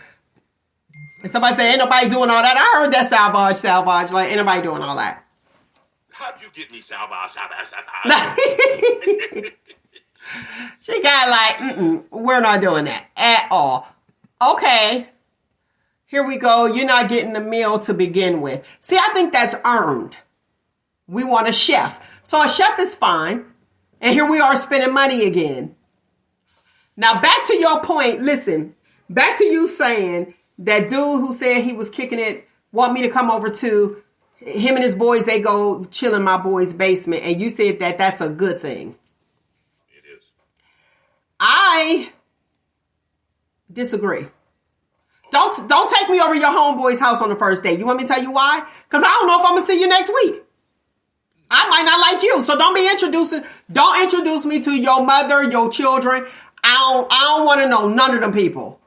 And somebody say, ain't nobody doing all that. I heard that salvage. Like, ain't nobody doing all that. How'd you get me salvage? She got like, we're not doing that at all. Okay. Here we go. You're not getting the meal to begin with. See, I think that's earned. We want a chef. So a chef is fine. And here we are spending money again. Now, back to your point. Listen, back to you saying that dude who said he was kicking it, want me to come over to him and his boys, they go chill in my boy's basement. And you said that that's a good thing. It is. I disagree. Don't take me over your homeboy's house on the first date. You want me to tell you why? Because I don't know if I'm gonna see you next week. I might not like you, so don't introduce me to your mother, your children. I don't want to know none of them people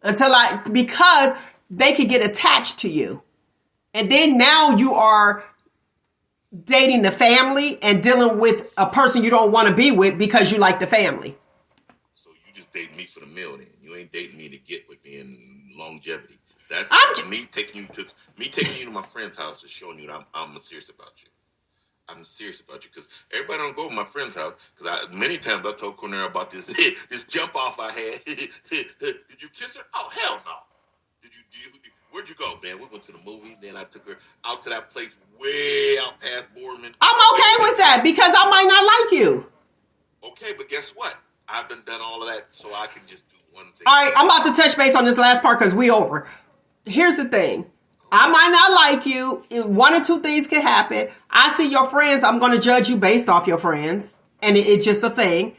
because they could get attached to you, and then now you are dating the family and dealing with a person you don't want to be with because you like the family. So you just dating me for the meal, then you ain't dating me to get with me in longevity. That's me taking you to my friend's house is showing you that I'm serious about you. I'm serious about you because everybody don't go to my friend's house because many times I told Cornell about this jump off I had. Did you kiss her? Oh hell no. Where'd you go, man? We went to the movie. Then I took her out to that place way out past Boardman. I'm okay with that because I might not like you. Okay, but guess what? I've done all of that, so I can just do one thing. All right, I'm about to touch base on this last part because we over. Here's the thing. I might not like you. One or two things can happen. I see your friends. I'm going to judge you based off your friends. And it's just a thing.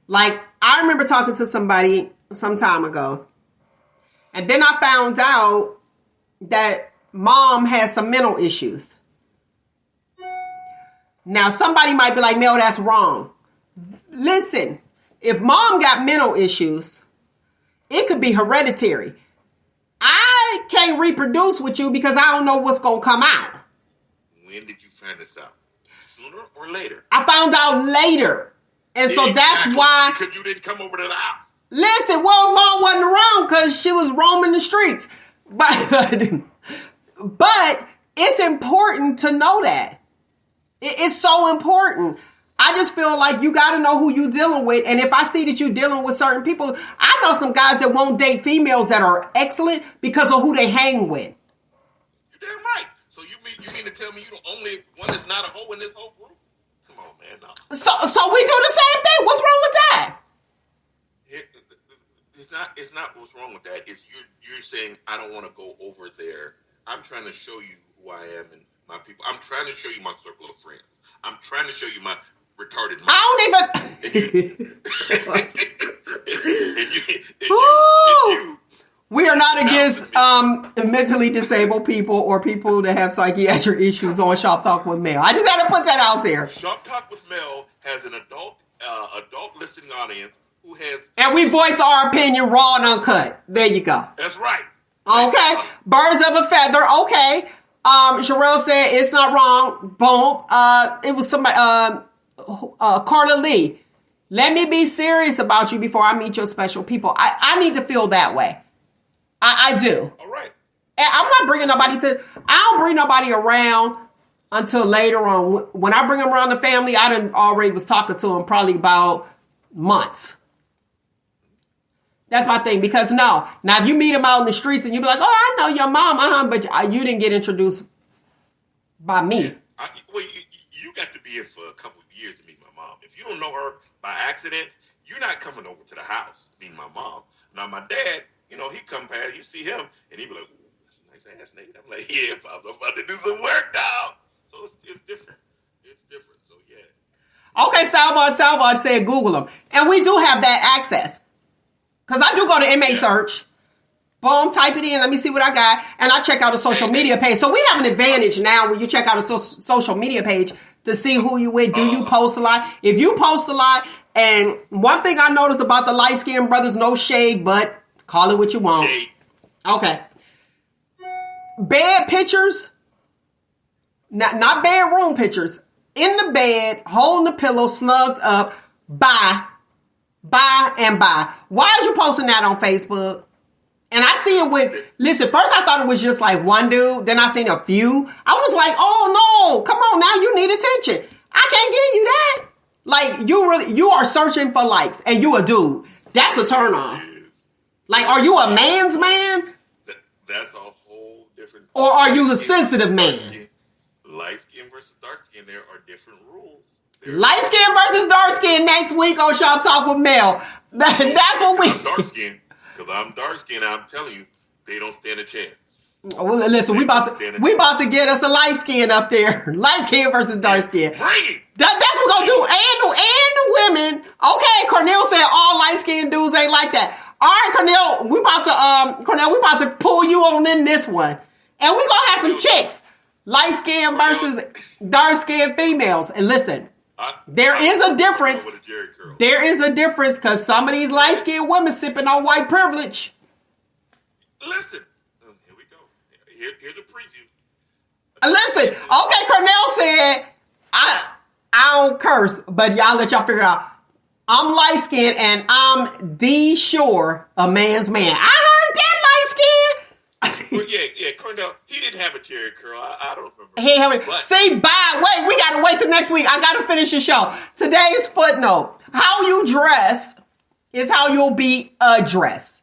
Like, I remember talking to somebody some time ago. And then I found out that mom has some mental issues. Now, somebody might be like, Mel, that's wrong. Listen, if mom got mental issues it could be hereditary. I can't reproduce with you because I don't know what's going to come out. When did you find this out? Sooner or later? I found out later. And so that's why. Because you didn't come over to the house. Listen, well, Mom wasn't around because she was roaming the streets. But it's important to know that. It's so important. I just feel like you got to know who you're dealing with. And if I see that you're dealing with certain people, I know some guys that won't date females that are excellent because of who they hang with. You're damn right. So you mean to tell me you're the only one that's not a hoe in this whole group? Come on, man. No. So we do the same thing. What's wrong with that? It's not what's wrong with that. It's you're saying I don't want to go over there. I'm trying to show you who I am and my people. I'm trying to show you my circle of friends. I'm trying to show you my retarded mind. I don't even. We are not against mentally disabled people or people that have psychiatric issues on Shop Talk with Mel. I just had to put that out there. Shop Talk with Mel has an adult listening audience who has, and we voice our opinion raw and uncut. There you go. That's right. Okay, birds of a feather. Okay. Sherelle said it's not wrong. Boom. It was somebody. Carla Lee. Let me be serious about you before I meet your special people. I need to feel that way. I do. All right. And I'm not bringing nobody I don't bring nobody around until later on. When I bring them around the family, I done already was talking to them probably about months. That's my thing. Because now if you meet them out in the streets and you be like, oh, I know your mom, but you didn't get introduced by me. You got to be in for a couple of years to meet my mom. If you don't know her by accident, you're not coming over to the house to meet my mom. Now, my dad, he come past, you see him, and he be like, ooh, that's a nice ass nigga. I'm like, yeah, Pops, I'm about to do some work now. So it's different. It's different. So, yeah. Okay, Salvador said Google them. And we do have that access. Because I do go to inmate search. Boom, type it in. Let me see what I got. And I check out a social media page. So we have an advantage now when you check out a social media page to see who you with. Do you post a lot? If you post a lot, and one thing I noticed about the light-skinned brothers, no shade, but call it what you want. Shade. Okay. Bed pictures, not bedroom pictures. In the bed, holding the pillow, snugged up, bye. Why is you posting that on Facebook? And I see it listen, first I thought it was just like one dude. Then I seen a few. I was like, oh no, come on now. You need attention. I can't give you that. Like you are searching for likes and you a dude. That's a turn on. Like, are you a man's man? That's a whole different. Or are you the sensitive man? Light skin versus dark skin, there are different rules. Light skin versus dark skin next week on Shop Talk with Mel. That's what we. I'm dark skin. Because I'm dark skinned, I'm telling you, they don't stand a chance. Well, listen, we about to get us a light skin up there. Light skin versus dark skin. Bring it. That's what we're gonna do. And the women. Okay, Cornell said all light skinned dudes ain't like that. All right, Cornell, we about to pull you on in this one. And we gonna have some chicks. Light skin versus dark skin females. And listen, there is a difference. There is a difference because some of these light skinned women sipping on white privilege. Listen, here we go. Here's a preview. Listen, okay, Cornell said, I don't curse, but y'all let y'all figure out. I'm light skinned and I'm sure a man's man. I heard that light skin. Well, yeah, Cornell, he didn't have a Jerry curl. I don't remember. He have it. See, wait, we gotta wait till next week. I gotta finish the show. Today's footnote: how you dress is how you'll be addressed.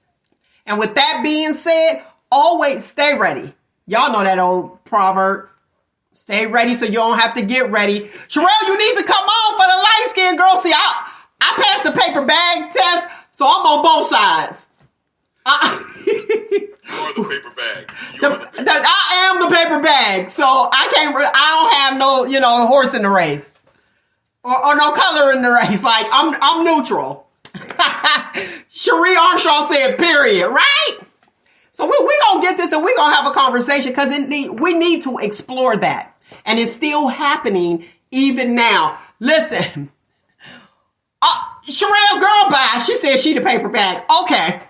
And with that being said, always stay ready. Y'all know that old proverb. Stay ready so you don't have to get ready. Sherelle, you need to come on for the light skinned girl. See, I passed the paper bag test, so I'm on both sides. You are the paper bag. I am the paper bag, so I don't have no, horse in the race or no color in the race. Like I'm neutral. Cherie Armstrong said, "Period." Right? So we gonna get this and we gonna have a conversation because we need to explore that, and it's still happening even now. Listen, Sherelle, girl, bye. She said she the paper bag. Okay.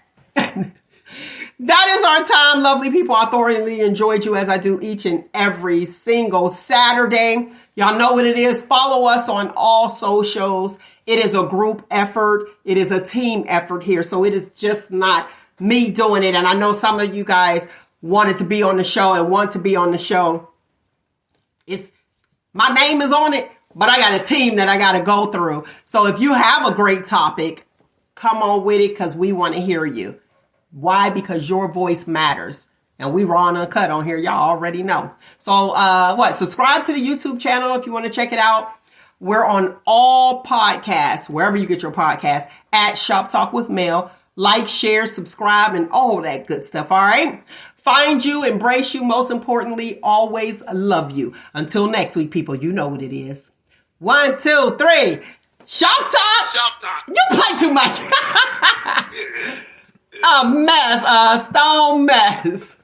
That is our time, lovely people. I thoroughly enjoyed you as I do each and every single Saturday. Y'all know what it is. Follow us on all socials. It is a group effort. It is a team effort here. So it is just not me doing it. And I know some of you guys wanted to be on the show and want to be on the show. My name is on it, but I got a team that I got to go through. So if you have a great topic, come on with it because we want to hear you. Why? Because your voice matters. And we raw and uncut on here. Y'all already know. So subscribe to the YouTube channel if you want to check it out. We're on all podcasts, wherever you get your podcasts, at Shop Talk with Mel. Like, share, subscribe, and all that good stuff. All right. Find you, embrace you. Most importantly, always love you. Until next week, people, you know what it is. 1, 2, 3. Shop Talk. Shop Talk. You play too much. A mess, a stone mess.